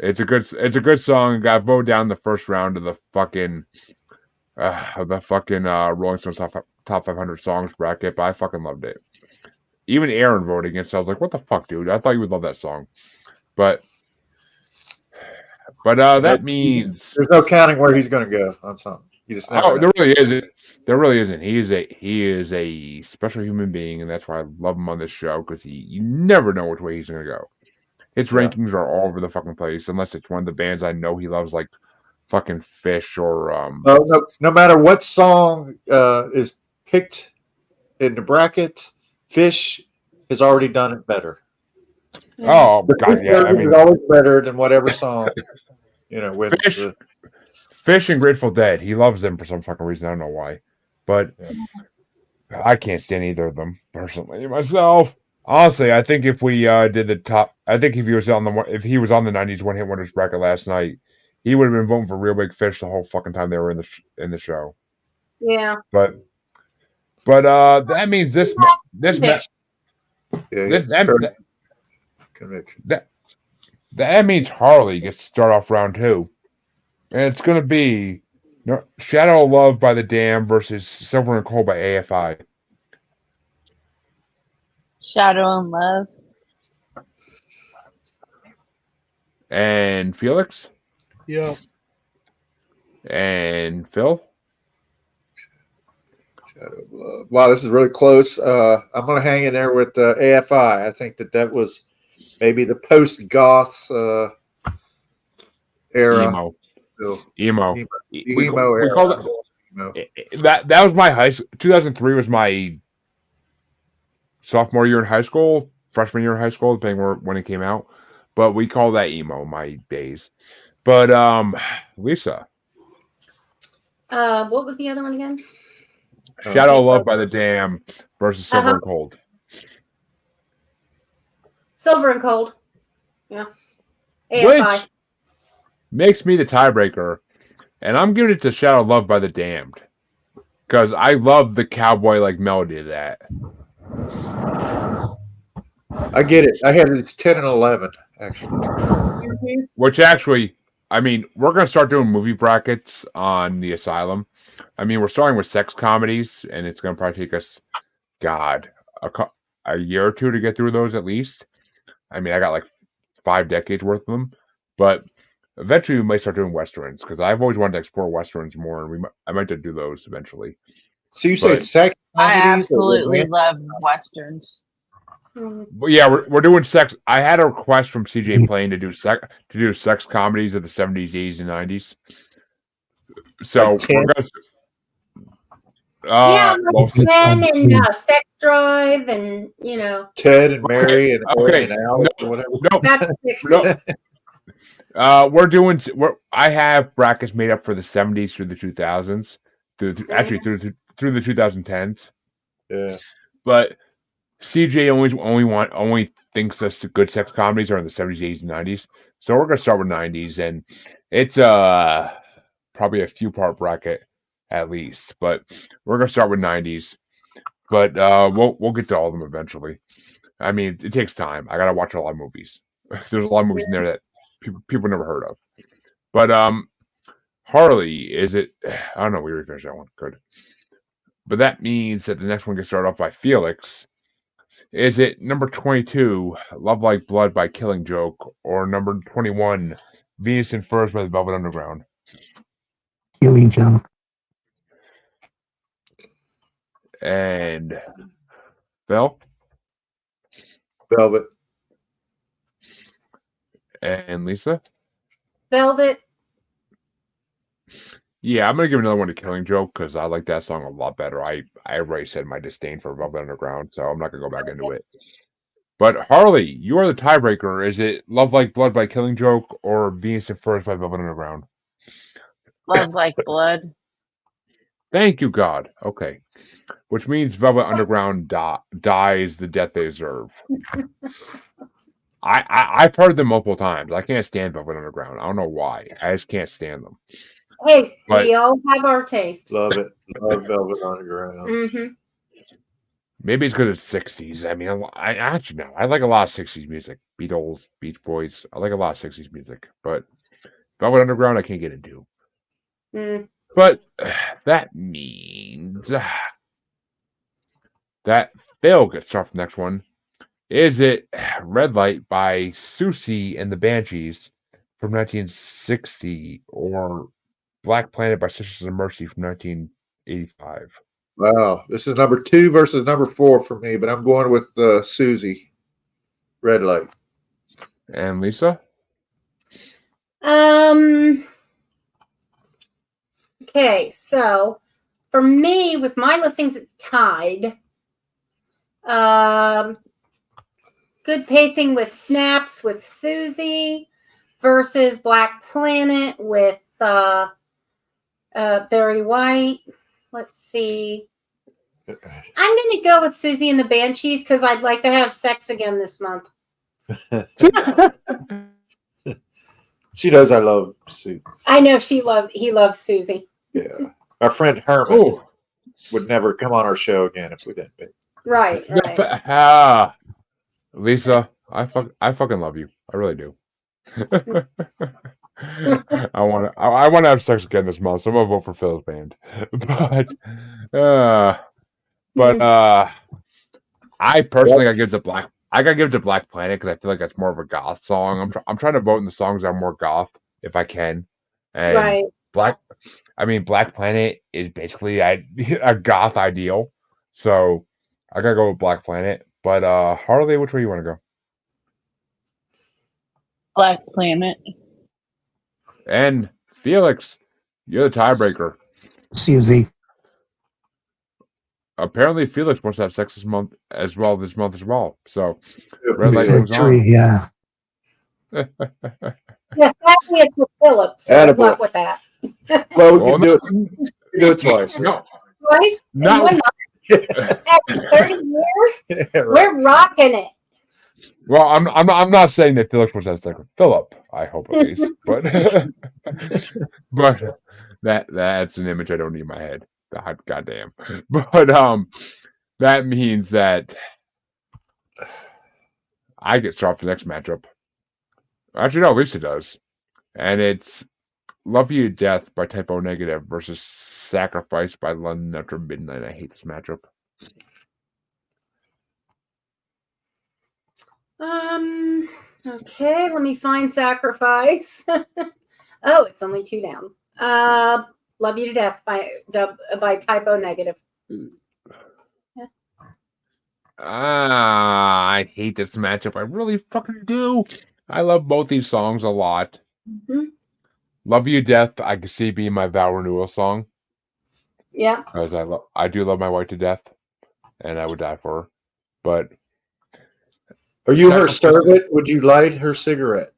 It's a good song. It got voted down the first round of the fucking Rolling Stones top 500 songs bracket, but I fucking loved it. Even Aaron voted against it. I was like, what the fuck, dude? I thought you would love that song. But that means There's no counting where he's going to go on something. You just never know. there really isn't. There really isn't. He is a special human being, and that's why I love him on this show, because you never know which way he's gonna go. His Yeah. rankings are all over the fucking place, unless it's one of the bands I know he loves, like fucking Fish or No matter what song is picked in the bracket, Fish has already done it better. oh The god, Fish yeah. I version mean, is always better than whatever song wins. Fish and Grateful Dead. He loves them for some fucking reason. I don't know why, but I can't stand either of them personally myself. Honestly, I think if we did the top, I think if he was on the '90s one hit wonders bracket last night, he would have been voting for Real Big Fish the whole fucking time they were in the show. Yeah. But that means Conviction. that means Harley gets to start off round 2, and it's gonna be Shadow of Love by The Dam versus Silver and Cold by AFI. Shadow and Love. And Felix? Yep. And Phil? Shadow of Love. Wow, this is really close. I'm going to hang in there with AFI. I think that was maybe the post-goth era. Emo. We call it emo. That was my high school. 2003 was my sophomore year in high school, freshman year in high school, depending when it came out. But we call that emo my days. But Lisa. What was the other one again? Shadow of Love by The Dam versus Silver and Cold. Silver and Cold. Yeah. AFI. Which makes me the tiebreaker. And I'm giving it to Shadow of Love by The Damned. Because I love the cowboy-like melody of that. I get it. I had it's 10 and 11, actually. Mm-hmm. Which actually, I mean, we're going to start doing movie brackets on the Asylum. I mean, we're starting with sex comedies, and it's going to probably take us, a year or two to get through those at least. I mean, I got like 5 decades worth of them. But eventually we might start doing Westerns, because I've always wanted to explore Westerns more, and I might do those eventually. So you say sex comedies? I absolutely love Westerns. But yeah, we're doing sex. I had a request from CJ Plain to do sex comedies of the 70s, 80s, and 90s. So Like we're gonna. Like Ken and Sex Drive, and Ted and Mary and Al or whatever. No, that's 60s. I have brackets made up for the 70s through the 2000s, through the 2010s. Yeah, but CJ only thinks that good sex comedies are in the 70s, 80s, and 90s. So we're gonna start with 90s, and it's probably a few part bracket at least. But we're gonna start with 90s. But we'll get to all of them eventually. I mean, it takes time. I gotta watch a lot of movies. There's a lot of movies in there that people never heard of. But Harley, is it? I don't know. We already finished that one. Good. But that means that the next one gets started off by Felix. Is it number 22, Love Like Blood by Killing Joke, or number 21, Venus and Furs by the Velvet Underground? Killing Joke. And Phil? Velvet. And Lisa? Velvet. Yeah, I'm gonna give another one to Killing Joke because I like that song a lot better. I already said my disdain for Velvet Underground, so I'm not gonna go back into it. But Harley, you are the tiebreaker. Is it Love Like Blood by Killing Joke or Venus and Furs by Velvet Underground? Love Like Blood. Thank you, God. Okay. Which means Velvet Underground dies the death they deserve. I've heard them multiple times. I can't stand Velvet Underground. I don't know why. I just can't stand them. Hey, But- we all have our taste. Love it. Love Velvet Underground. Mm-hmm. maybe it's because it's 60s. I mean, I actually know. I like a lot of 60s music. Beatles, Beach Boys. I like a lot of 60s music. But Velvet Underground, I can't get into. Mm. But that means that Phil gets off the next one. Is it Red Light by Susie and the Banshees from 1960 or Black Planet by Sisters of Mercy from 1985? Wow. This is number 2 versus number 4 for me, but I'm going with Susie. Red Light. And Lisa? Okay, so for me, with my listings, it's tied. Good pacing with Snaps with Susie versus Black Planet with Barry White. Let's see. I'm going to go with Susie and the Banshees because I'd like to have sex again this month. She knows I love Susie. I know he loves Susie. Yeah. Our friend Herman Oh, would never come on our show again if we didn't pick. Right. Lisa, I fucking love you. I really do. I want to have sex again this month, so I'm gonna vote for Phil's band. But I personally gotta give it to Black. I gotta give it to Black Planet because I feel like that's more of a goth song. I'm trying to vote in the songs that are more goth if I can. And Right. Black Planet is basically a goth ideal, so I gotta go with Black Planet. But Harley, which way you want to go? Black Planet. And Felix, you're the tiebreaker. Susie. Apparently, Felix wants to have sex this month as well. So, Red Light It's moves on. true, yeah. Yes, sadly it's with Phillips. So good luck with that. Well, we Well, can do it twice. no, Twice in no. 1 month. After 30 years, Yeah, right. we're rocking it. Well, I'm not saying that Felix wants to have sex with Philip. I hope at least, but but that's an image I don't need in my head. Goddamn. But that means that I get started for the next matchup. Actually, no, Lisa does, and it's Love You to Death by Typo Negative versus Sacrifice by London After Midnight. I hate this matchup. Okay, let me find Sacrifice. Oh, it's only 2 down. Love You to Death by Typo Negative. I hate this matchup. I really fucking do. I love both these songs a lot. Mm-hmm. Love You to Death, I can see being my vow renewal song. Yeah. Because I do love my wife to death, and I would die for her. But Are you her servant? Would you light her cigarette?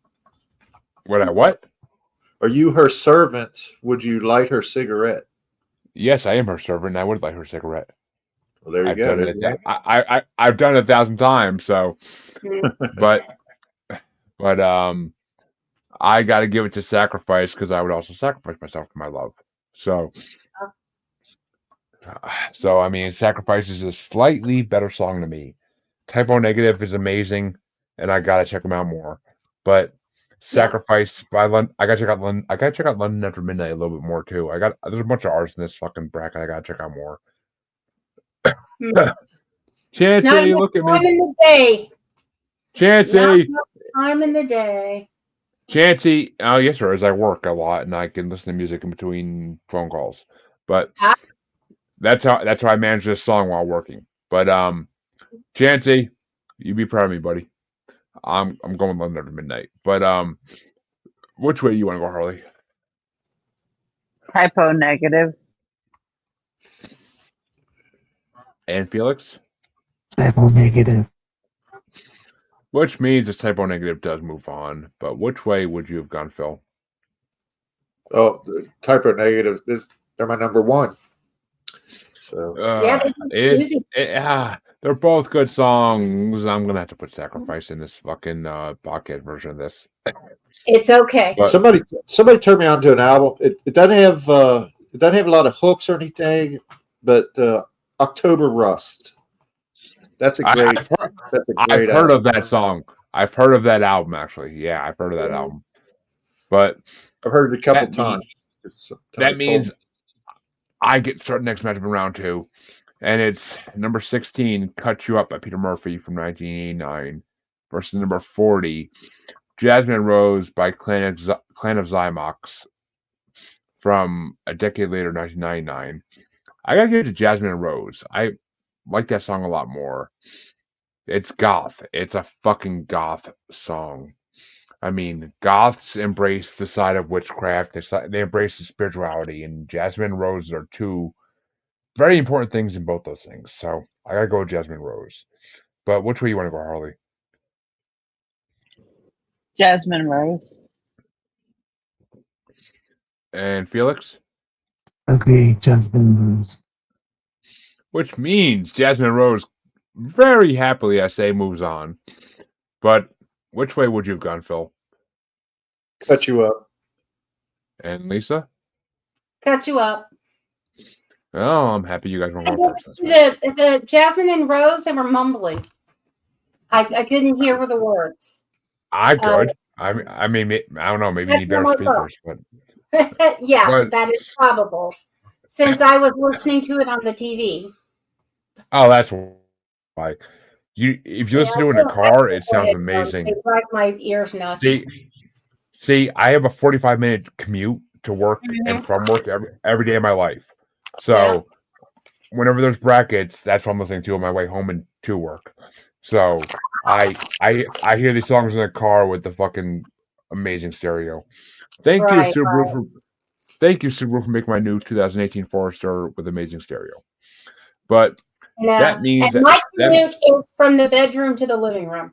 what? Are you her servant? Would you light her cigarette? Yes, I am her servant, and I would light her cigarette. Well, there you I've go. done it. I've done it 1,000 times. So, but I got to give it to Sacrifice because I would also sacrifice myself for my love. So I mean, Sacrifice is a slightly better song to me. Typo Negative is amazing, and I gotta check them out more. But Sacrifice by London, I gotta check out London After Midnight a little bit more too. There's a bunch of artists in this fucking bracket. I gotta check out more. Chancey, look at Time me. in the day. Chancey. Time in the day. Chancey, yes, sir. As I work a lot and I can listen to music in between phone calls, but that's how I manage this song while working. But Chancey, you be proud of me, buddy. I'm going London After Midnight. But which way you want to go, Harley? Typo Negative. And Felix? Typo Negative. Which means this Typo Negative does move on. But which way would you have gone, Phil? Oh, Typo Negative. They're my number 1. So they're both good songs. I'm gonna have to put Sacrifice in this fucking pocket version of this. It's okay. But Somebody turned me on to an album. It doesn't have a lot of hooks or anything, but October Rust. That's a great. I've heard album. of that song. I've heard of that album actually. Yeah, I've heard of that album. But I've heard it a couple that times. that means I get started next matchup in round 2, and it's number 16, "Cut You Up" by Peter Murphy from 1989 versus number 40, "Jasmine Rose" by Clan of Zymox from a decade later, 1999. I gotta give it to Jasmine Rose. I like that song a lot more. It's goth. It's a fucking goth song. I mean, goths embrace the side of witchcraft. They embrace the spirituality, and Jasmine Rose are two very important things in both those things. So I gotta go with Jasmine Rose. But which way you want to go, Harley? Jasmine Rose. And Felix? Okay, Jasmine Rose. Which means Jasmine Rose very happily, I say, moves on. But which way would you have gone, Phil? Cut You Up. And Lisa? Cut You Up. Oh, I'm happy you guys won't go first. The Jasmine and Rose, they were mumbling. I couldn't hear the words. I could. I mean, I don't know. Maybe you need better speakers, but that is probable. Since I was listening to it on the TV. Oh, that's why. If you listen to it in a car, it sounds amazing. They drive my ears nuts. See, I have a 45-minute commute to work and from work every day of my life. So whenever there's brackets, that's what I'm listening to on my way home and to work. So I hear these songs in the car with the fucking amazing stereo. Thank you, Subaru, for making my new 2018 Forester with amazing stereo. But that means and my commute is from the bedroom to the living room.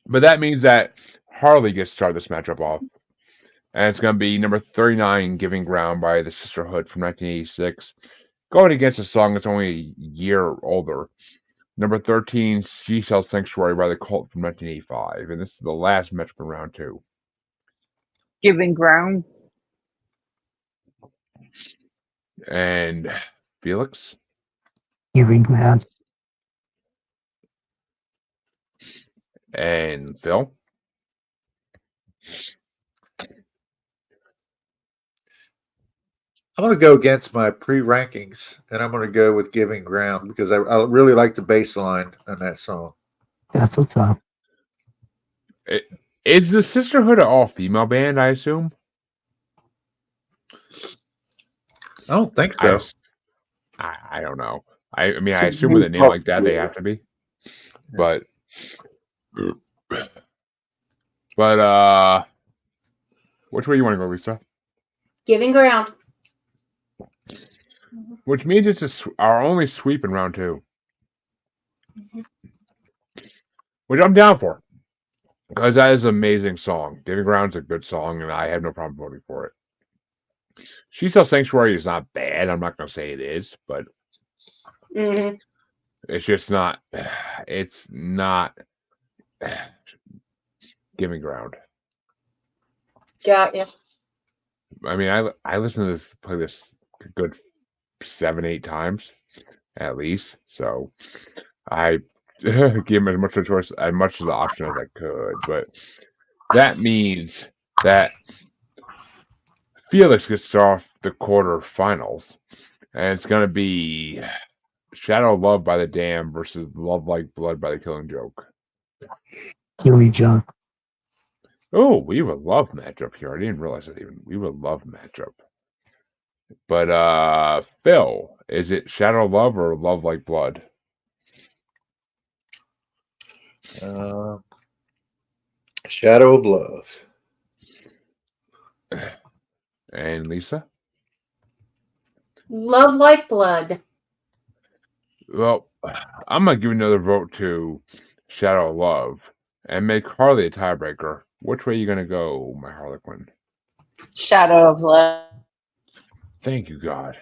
But that means that Harley gets to start this matchup off. And it's going to be number 39, "Giving Ground" by the Sisterhood from 1986. Going against a song that's only a year older. Number 13, "She Sells Sanctuary" by the Cult from 1985. And this is the last matchup in round 2. Giving Ground. And Felix? Giving Ground. And Phil? I'm going to go against my pre-rankings, and I'm going to go with "Giving Ground" because I really like the bass line on that song. That's what's up. Is the Sisterhood an all-female band, I assume? I don't think so. I don't know. I mean, I assume with a name like that, they have to be. But which way you want to go, Lisa? Giving Ground. Which means it's our only sweep in round 2. Which I'm down for. Because that is an amazing song. "Giving Ground's a good song, and I have no problem voting for it. "She Sells Sanctuary" is not bad. I'm not going to say it is, but it's just not. It's not "Giving Ground." Got you. I mean, I listen to this playlist a good 7-8 times at least. So I give him as much of a choice, as much of the option as I could. But that means that Felix gets off the quarterfinals, and it's going to be "Shadow of Love" by The Dam versus "Love Like Blood" by The Killing Joke. Killing Joke. Oh, we have a love matchup here. I didn't realize that even. We have a love matchup. But Phil, is it "Shadow of Love" or "Love Like Blood"? "Shadow of Love." And Lisa? "Love Like Blood." Well, I'm going to give another vote to "Shadow of Love" and make Harley a tiebreaker. Which way are you going to go, my Harley Quinn? Shadow of Love. Thank you, God.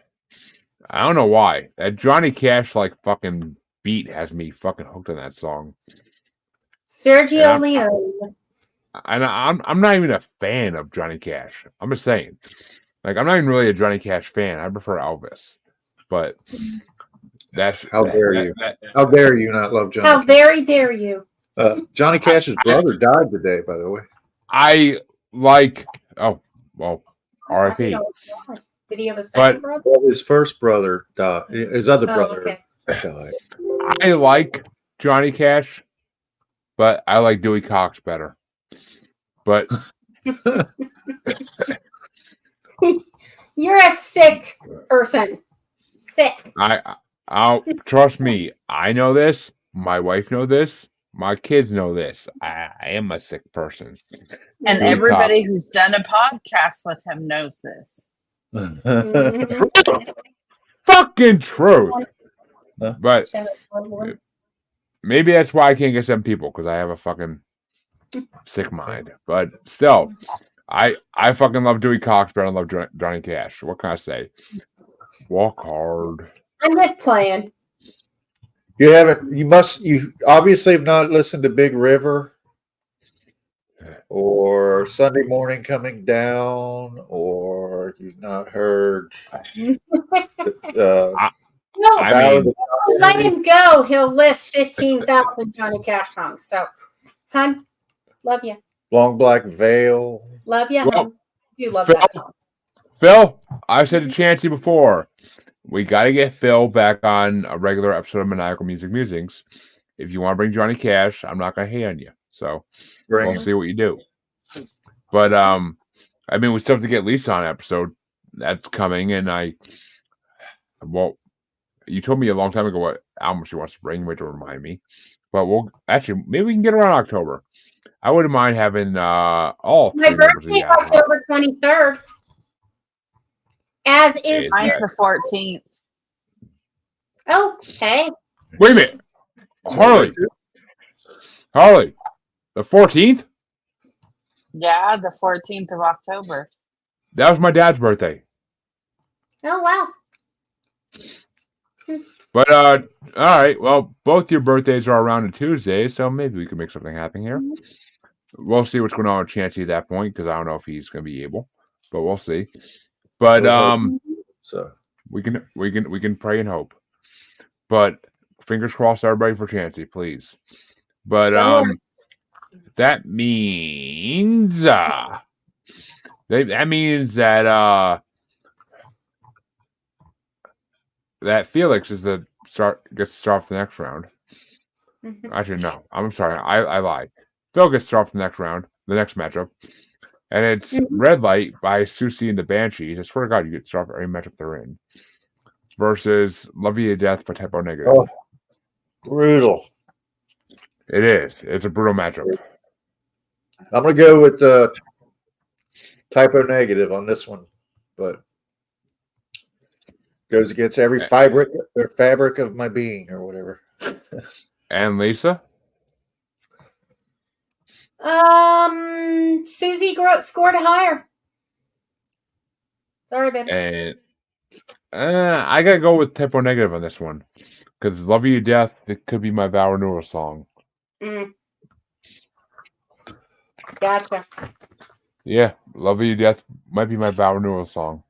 I don't know why. That Johnny Cash fucking beat has me fucking hooked on that song. Sergio Leone. And I'm not even a fan of Johnny Cash. I'm just saying. Like, I'm not even really a Johnny Cash fan. I prefer Elvis. But that's How dare that, you? that, How dare you not love Johnny? How Cash? very dare you? Johnny Cash's brother died today, by the way. I like. Oh well, R.I.P. Oh, God. Did he have a second brother? Well, his first brother died. His other Oh, brother okay. died. I like Johnny Cash, but I like Dewey Cox better. But You're a sick person. Sick. I'll trust me. I know this. My wife know this. My kids know this. I am a sick person. And Dewey everybody who's done a podcast with him knows this. Mhm. Truth. Fucking truth. But Shut up, Lord. maybe that's why I can't get 7 people, because I have a fucking sick mind. But still, I fucking love Dewey Cox better than I love Johnny Cash. What can I say? Walk hard. I'm just playing. You haven't. You obviously have not listened to Big River or Sunday Morning Coming Down, or you've not heard. No, I mean, let him go. He'll list 15,000 Johnny Cash songs. So, hun, love you. Long Black Veil. Love you, Well, hun. You love Phil, that song. Phil, I've said to Chancey before, we got to get Phil back on a regular episode of Maniacal Music Musings. If you want to bring Johnny Cash, I'm not going to hate on you. So Bring we'll him. see what you do. But I mean, we still have to get Lisa on an episode. That's coming, and well, you told me a long time ago what album she wants to bring. Wait to remind me. But we'll actually maybe we can get around October. I wouldn't mind having all 3 My members of birthday's the album. October 23rd. As is. Mine's the 14th. Oh, hey. Wait a minute, Harley, the 14th. Yeah, the 14th of October. That was my dad's birthday. Oh, wow. But all right. Well, both your birthdays are around a Tuesday, so maybe we can make something happen here. We'll see what's going on with Chancey at that point, because I don't know if he's going to be able, but we'll see. But So we can pray and hope. But fingers crossed, everybody, for Chancey, please. But that means that that Felix is gets to start off the next round. Actually, no. I'm sorry. I lied. Phil gets to start off the next round, the next matchup. And it's Red Light by Susie and the Banshees. I swear to God, you get to start off every matchup they're in. Versus Love You to Death by Typo Negative. oh, brutal. It is. It's a brutal matchup. I'm gonna go with Typo Negative on this one, but goes against every fabric of my being or whatever. And Lisa? Susie scored higher. Sorry, babe. And I gotta go with Typo Negative on this one. Because Love You to Death, it could be my vow renewal song. Gotcha. Yeah, Love You to Death might be my vow renewal song.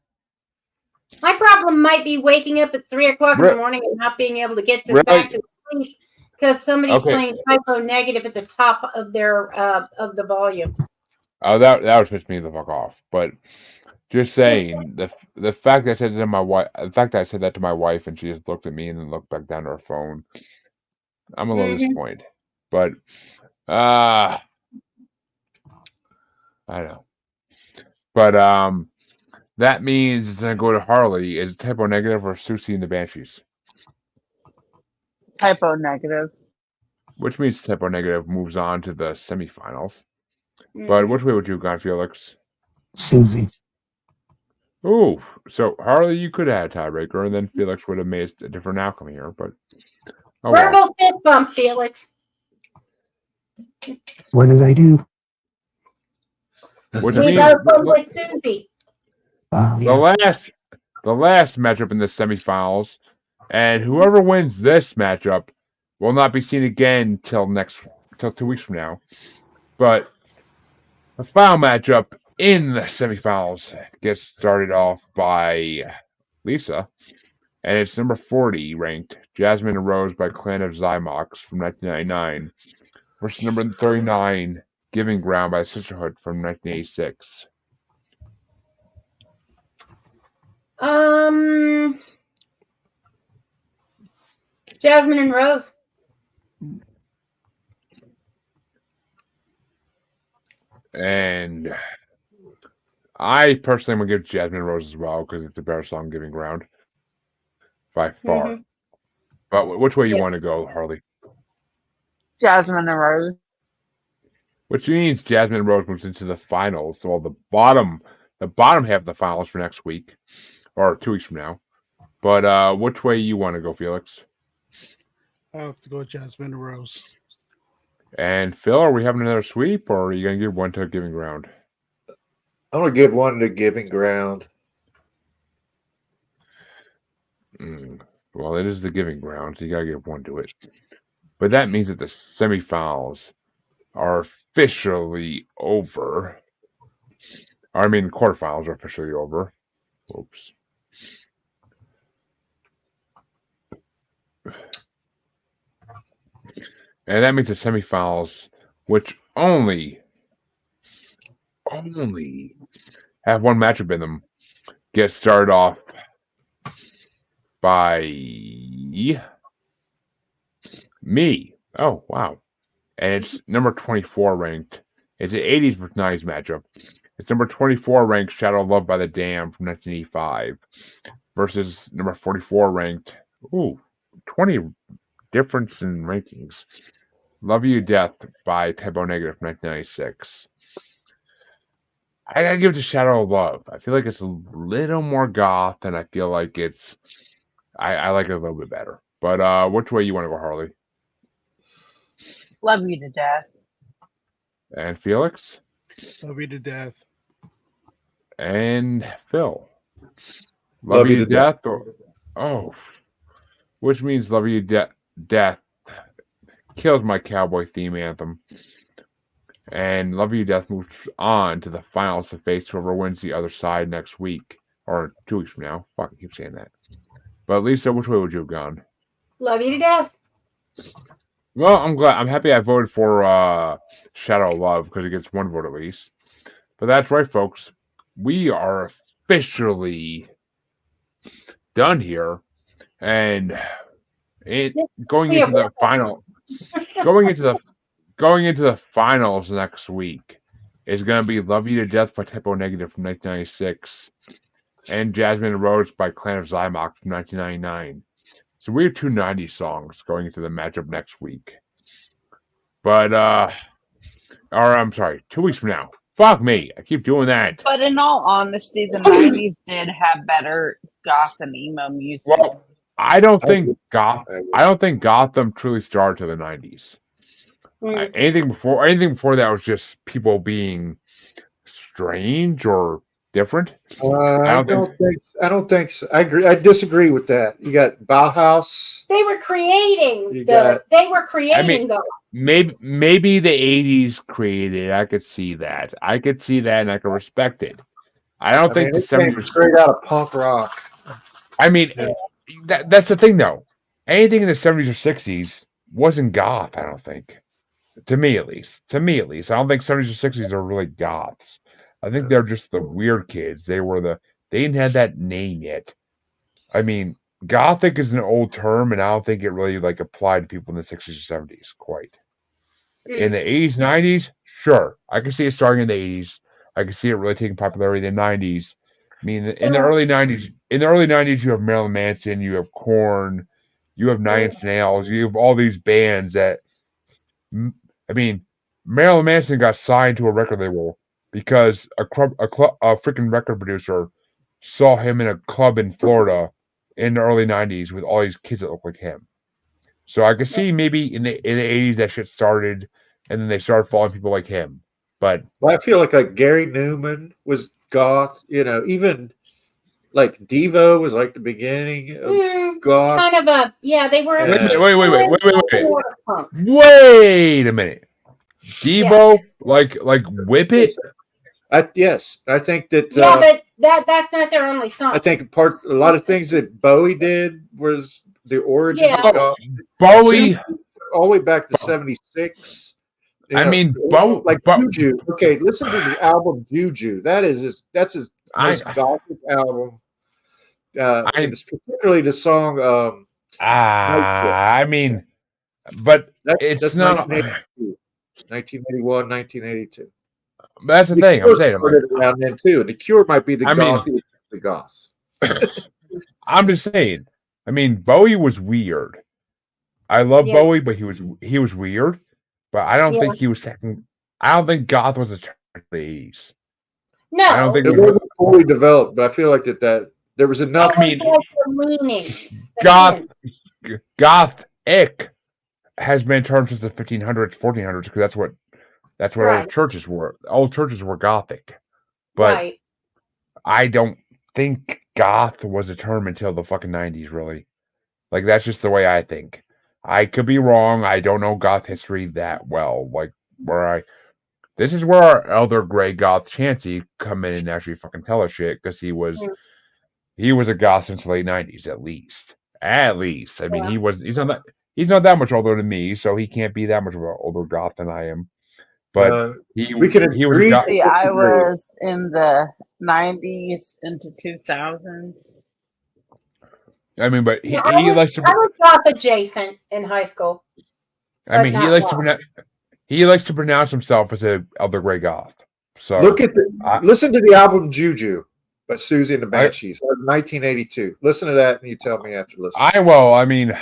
My problem might be waking up at 3 o'clock in the morning and not being able to get back to sleep because somebody's playing Typo Negative at the top of their of the volume. Oh, that would piss me the fuck off. But just saying, the fact that I said that to my wife, and she just looked at me and then looked back down to her phone, I'm a little disappointed. But I know. But that means it's gonna go to Harley. Is it Typo Negative or Susie and the Banshees? Typo Negative. Which means Typo Negative moves on to the semifinals. But which way would you have gone, Felix? Susie. Ooh, so Harley, you could have had a tiebreaker, and then Felix would have made a different outcome here. But verbal fist bump, Felix. What did I do? Which You means gotta go with Susie. the last matchup in the semifinals, and whoever wins this matchup will not be seen again till 2 weeks from now. But The final matchup in the semifinals gets started off by Lisa, and it's number 40 ranked Jasmine and Rose by Clan of Zymox from 1999 versus number 39 Giving Ground by Sisterhood from 1986. Jasmine and Rose. And I personally am going to give Jasmine and Rose as well because it's the better song, Giving Ground, by far. Mhm. But which way you Yeah. want to go, Harley? Jasmine and Rose. Which means Jasmine and Rose moves into the finals. So the bottom half of the finals for next week, or 2 weeks from now. But which way you want to go, Felix? I have to go with Jasmine and Rose. And Phil, are we having another sweep, or are you going to give one to Giving Ground? I'm going to give one to Giving Ground. Well, it is the Giving Ground, so you got to give one to it. But that means that the semifinals are officially over. I mean, quarterfinals are officially over. Oops. And that means the semifinals, which only have one matchup in them, get started off by me. Oh, wow. And it's number 24 ranked. It's an 80s versus 90s matchup. It's number 24 ranked Shadow of Love by the Dam from 1985 versus number 44 ranked, 20 difference in rankings. Love You to Death by Typo Negative from 1996. I gotta give it to Shadow of Love. I feel like it's a little more goth, and I feel like I like it a little bit better. But which way you want to go, Harley? Love You to Death. And Felix? Love You to Death. And Phil? Love You to Death? Which means Love You to Death kills my cowboy theme anthem. And Love You to Death moves on to the finals to face whoever wins the other side next week. Or 2 weeks from now. Fuck, I keep saying that. But Lisa, which way would you have gone? Love You to Death. Well, I'm happy I voted for Shadow of Love because it gets one vote at least. But that's right, folks. We are officially done here. And going into the finals next week is going to be Love You to Death by Typo Negative from 1996 and Jasmine and Rose by Clan of Zymox from 1999. So we have two 90s songs going into the matchup next week. But, I'm sorry, 2 weeks from now. Fuck me, I keep doing that. But in all honesty, the 90s did have better goth and emo music. Well, I don't think Gotham truly started to the 90s. Anything before that was just people being strange or different. I don't think so. I agree. I disagree with that. You got Bauhaus. They were creating goth. Maybe the 80s created it. I could see that. And I could respect it. I don't think the 70s were straight out of punk rock. I mean, that's the thing though. Anything in the 70s or 60s wasn't goth, I don't think. To me at least. I don't think 70s or 60s are really goths. I think they're just the weird kids. They didn't have that name yet. I mean, gothic is an old term, and I don't think it really applied to people in the 60s or 70s quite. In the 80s, 90s, sure. I can see it starting in the 80s. I can see it really taking popularity in the 90s. I mean, in the early 90s, you have Marilyn Manson, you have Korn, you have Nine Inch Nails, you have all these bands that, I mean, Marilyn Manson got signed to a record label because a freaking record producer saw him in a club in Florida in the early 90s with all these kids that look like him. So I could see maybe in the 80s that shit started, and then they started following people like him. But I feel like Gary Newman was goth. Even Devo was the beginning of goth. Kind of they were. Wait a minute. Devo, like Whip It. Yes, I think that. Yeah, but that's not their only song. I think a lot of things that Bowie did was the origin Yeah. of goth. Bowie. All the way back to '76. I mean, Bowie. Like Juju. Okay, listen to the album Juju. That's his most gothic album. It's particularly the song. I mean, but it's not 1981, 1982. That's the thing. I'm saying. Around then too. The Cure might be the goths. I'm just saying. I mean, Bowie was weird. I love Bowie, but he was weird. But I don't think he was I don't think goth was a term in the 80s. No, I don't think it wasn't fully developed, but I feel like that there was enough. I mean, gothic has been termed since the 1500s, 1400s, because that's what old churches were. Old churches were gothic, but I don't think goth was a term until the fucking 90s. Really, like that's just the way I think. I could be wrong. I don't know goth history that well. Like this is where our elder gray goth Chansey come in and actually fucking tell us shit, because he was a goth since the late 90s at least. At least, I mean, he's not that much older than me, so he can't be that much of an older goth than I am. But he was a goth. See, I was in the 90s into 2000s. I mean, but he likes to. I was goth adjacent in high school. I mean, he likes to pronounce himself as a elder gray goth. So listen to the album Juju by Susie and the Banshees, 1982. Listen to that, and you tell me after listening. I mean,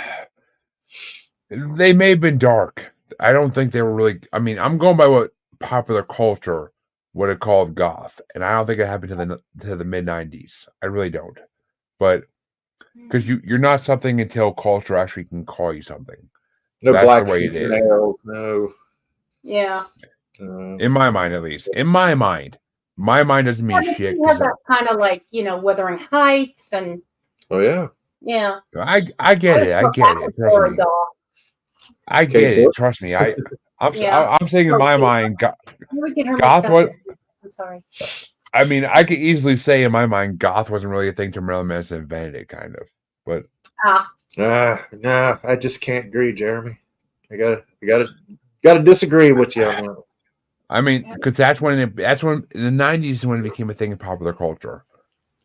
they may have been dark. I don't think they were really. I mean, I'm going by what popular culture would have called goth, and I don't think it happened to the mid 90s. I really don't. But because you're not something until culture actually can call you something. No, that's black the way it is. No. Yeah. In my mind, at least. In my mind. My mind doesn't mean shit. You have that kind of like, Wuthering Heights and. Oh yeah. Yeah. I get it. I get it. Trust me. I get it. Trust me. I'm saying in my mind, goth was. I'm sorry. I mean, I could easily say in my mind, goth wasn't really a thing till Marilyn Manson invented it, kind of. But no, I just can't agree, Jeremy. I gotta disagree with you on that. I mean, because that's when in the 90s when it became a thing in popular culture.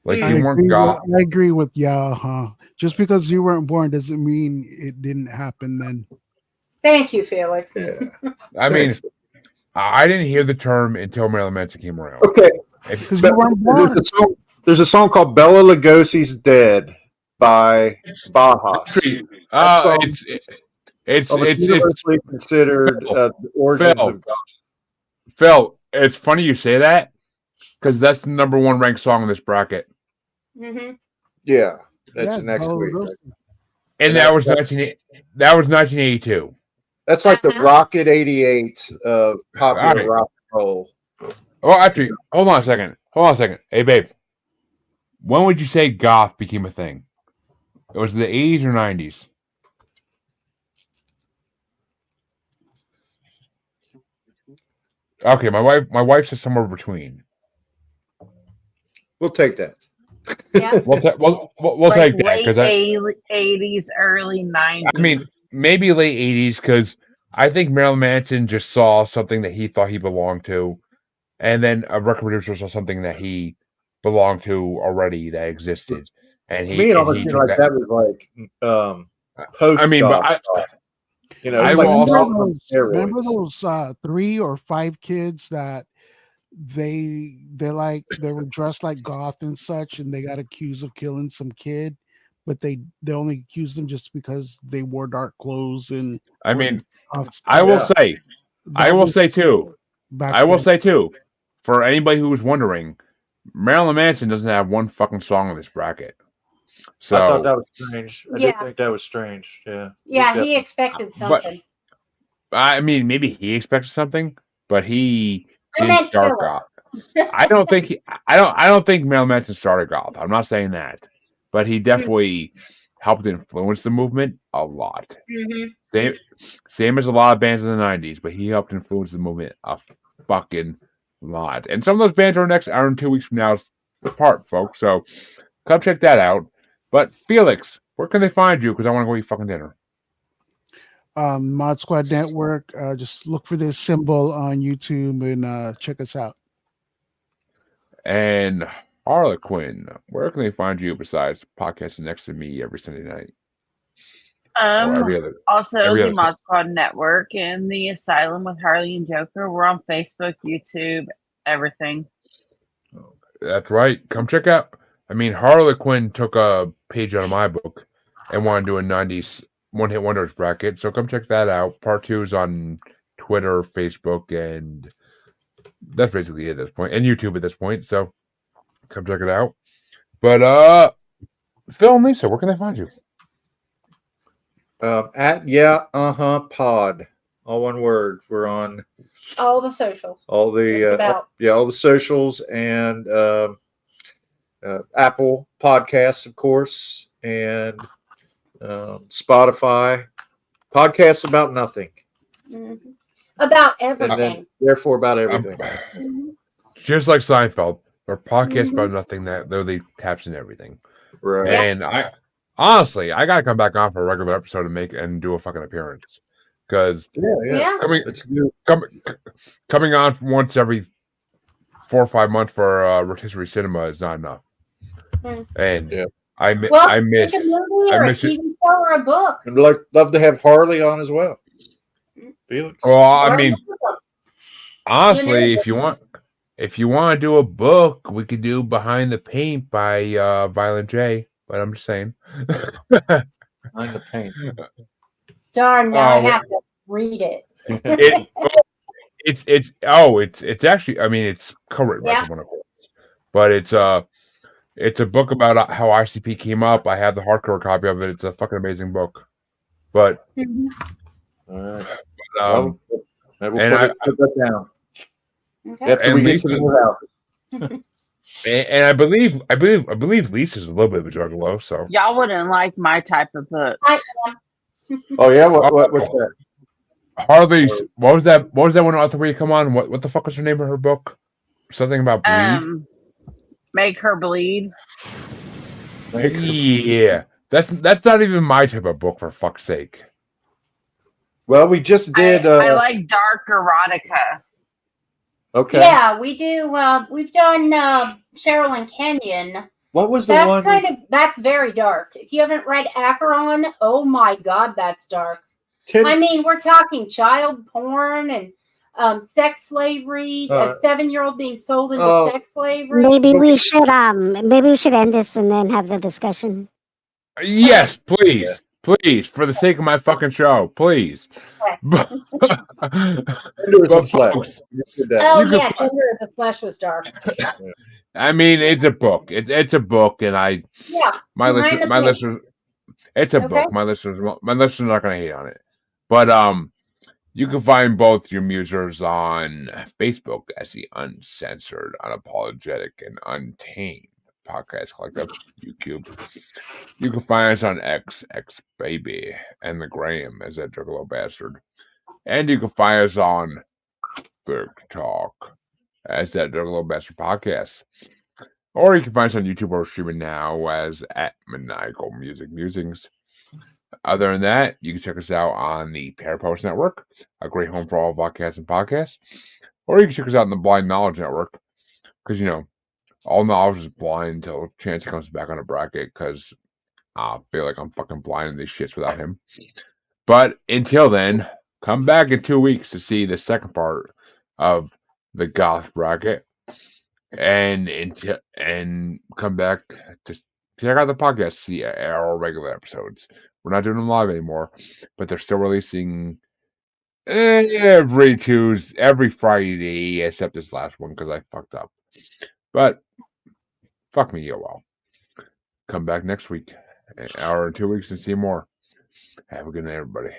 Like you weren't goth. I agree with Just because you weren't born doesn't mean it didn't happen then. Thank you, Felix. Yeah. I mean, I didn't hear the term until Marilyn Manson came around. Okay. Because you weren't born. There's a song called Bela Lugosi's Dead by Bajas. It's universally considered the origins of goth. Phil, it's funny you say that, because that's the number one ranked song in this bracket. Mm-hmm. Yeah, that's next week. And that was 1982. That's like the Rocket 88 of popular rock and roll. Oh, actually, hold on a second. Hey, babe. When would you say goth became a thing? It was the 80s or 90s? Okay, my wife says somewhere between. We'll take that. Yeah. We'll take that, because late 80s, early 90s. I mean, maybe late 80s, because I think Marilyn Manson just saw something that he thought he belonged to, and then a record producer saw something that he belonged to already that existed, and to me, it almost seemed like that was like post. I mean, but remember those 3 or 5 kids that they were dressed like goth and such, and they got accused of killing some kid, but they only accused them just because they wore dark clothes. And I mean, I will say too, for anybody who was wondering, Marilyn Manson doesn't have one fucking song in this bracket. So I thought that was strange. I did think that was strange. Yeah. Yeah, he expected something. I mean, maybe he expected something, but he didn't start goth. I don't think Marilyn Manson started goth. I'm not saying that, but he definitely helped influence the movement a lot. Mm-hmm. Same as a lot of bands in the 90s, but he helped influence the movement a fucking lot. And some of those bands are in 2 weeks from now apart, folks. So come check that out. But Felix, where can they find you? Because I want to go eat fucking dinner. Mod Squad Network. Just look for this symbol on YouTube and check us out. And Harley Quinn, where can they find you besides podcasting next to me every Sunday night? Or every other The Mod Squad Network and the Asylum with Harley and Joker. We're on Facebook, YouTube, everything. That's right. Come check out. I mean, Harley Quinn took a page out of my book and wanted to do a 90s one-hit wonders bracket. So come check that out. Part 2 is on Twitter, Facebook, and that's basically it at this point. And YouTube at this point. So come check it out. But Phil and Lisa, where can they find you? At pod, all one word. We're on all the socials, all the socials, and Apple Podcasts, of course, and Spotify. Podcasts about nothing. Mm-hmm. About everything. Therefore, about everything. Just like Seinfeld, or podcasts about nothing that literally taps in everything. Right. And I honestly, I gotta come back on for a regular episode and do a fucking appearance. Because coming on once every 4 or 5 months for rotisserie cinema is not enough. And I miss a TV show or a book. I'd love to have Harley on as well. Felix. Well, I mean, honestly, if you want to do a book, we could do Behind the Paint by Violent J. But I'm just saying. Behind the Paint. Darn! Now I have to read it. It's actually. I mean, it's co-written by someone, of course, but it's a book about how ICP came up. I have the hardcover copy of it. It's a fucking amazing book. But all right. We'll put that down. Okay. After we get to the house. And I believe Lisa's a little bit of a juggalo. So y'all wouldn't like my type of books. Oh yeah, what's that? Harley's. What was that one author where you come on? What the fuck was her name of her book? Something about bleed. Make Her Bleed. Yeah, that's not even my type of book, for fuck's sake. Well, we just did. I like dark erotica. Okay. Yeah, we do. We've done Cheryl and Kenyon. What was the one? That's very dark. If you haven't read Acheron, oh my God, that's dark. I mean, we're talking child porn and sex slavery. A 7-year-old being sold into sex slavery. Maybe we should end this and then have the discussion. Yes, please. Please, for the sake of my fucking show, please. Tender Tender as the Flesh was dark. I mean, it's a book. It's a book, and my listeners. It's a book. My listeners are not going to hate on it, but you can find both your musers on Facebook as the Uncensored, Unapologetic, and Untamed Podcast Collective. YouTube. You can find us on X Baby, and the Graham as that juggalo bastard, and you can find us on TikTok as that juggalo bastard podcast, or you can find us on YouTube or streaming now as at Maniacal Music Musings. Other than that, you can check us out on the Parapost Network, a great home for all podcasts and podcasts, or you can check us out on the Blind Knowledge Network, because all knowledge is blind until Chance comes back on a bracket, because I feel like I'm fucking blind in these shits without him. But until then, come back in 2 weeks to see the second part of the Goth bracket, and come back to check out the podcast, see our regular episodes. We're not doing them live anymore, but they're still releasing every Friday, except this last one because I fucked up. But fuck me, well. Come back next week, or in 2 weeks, and see more. Have a good night, everybody.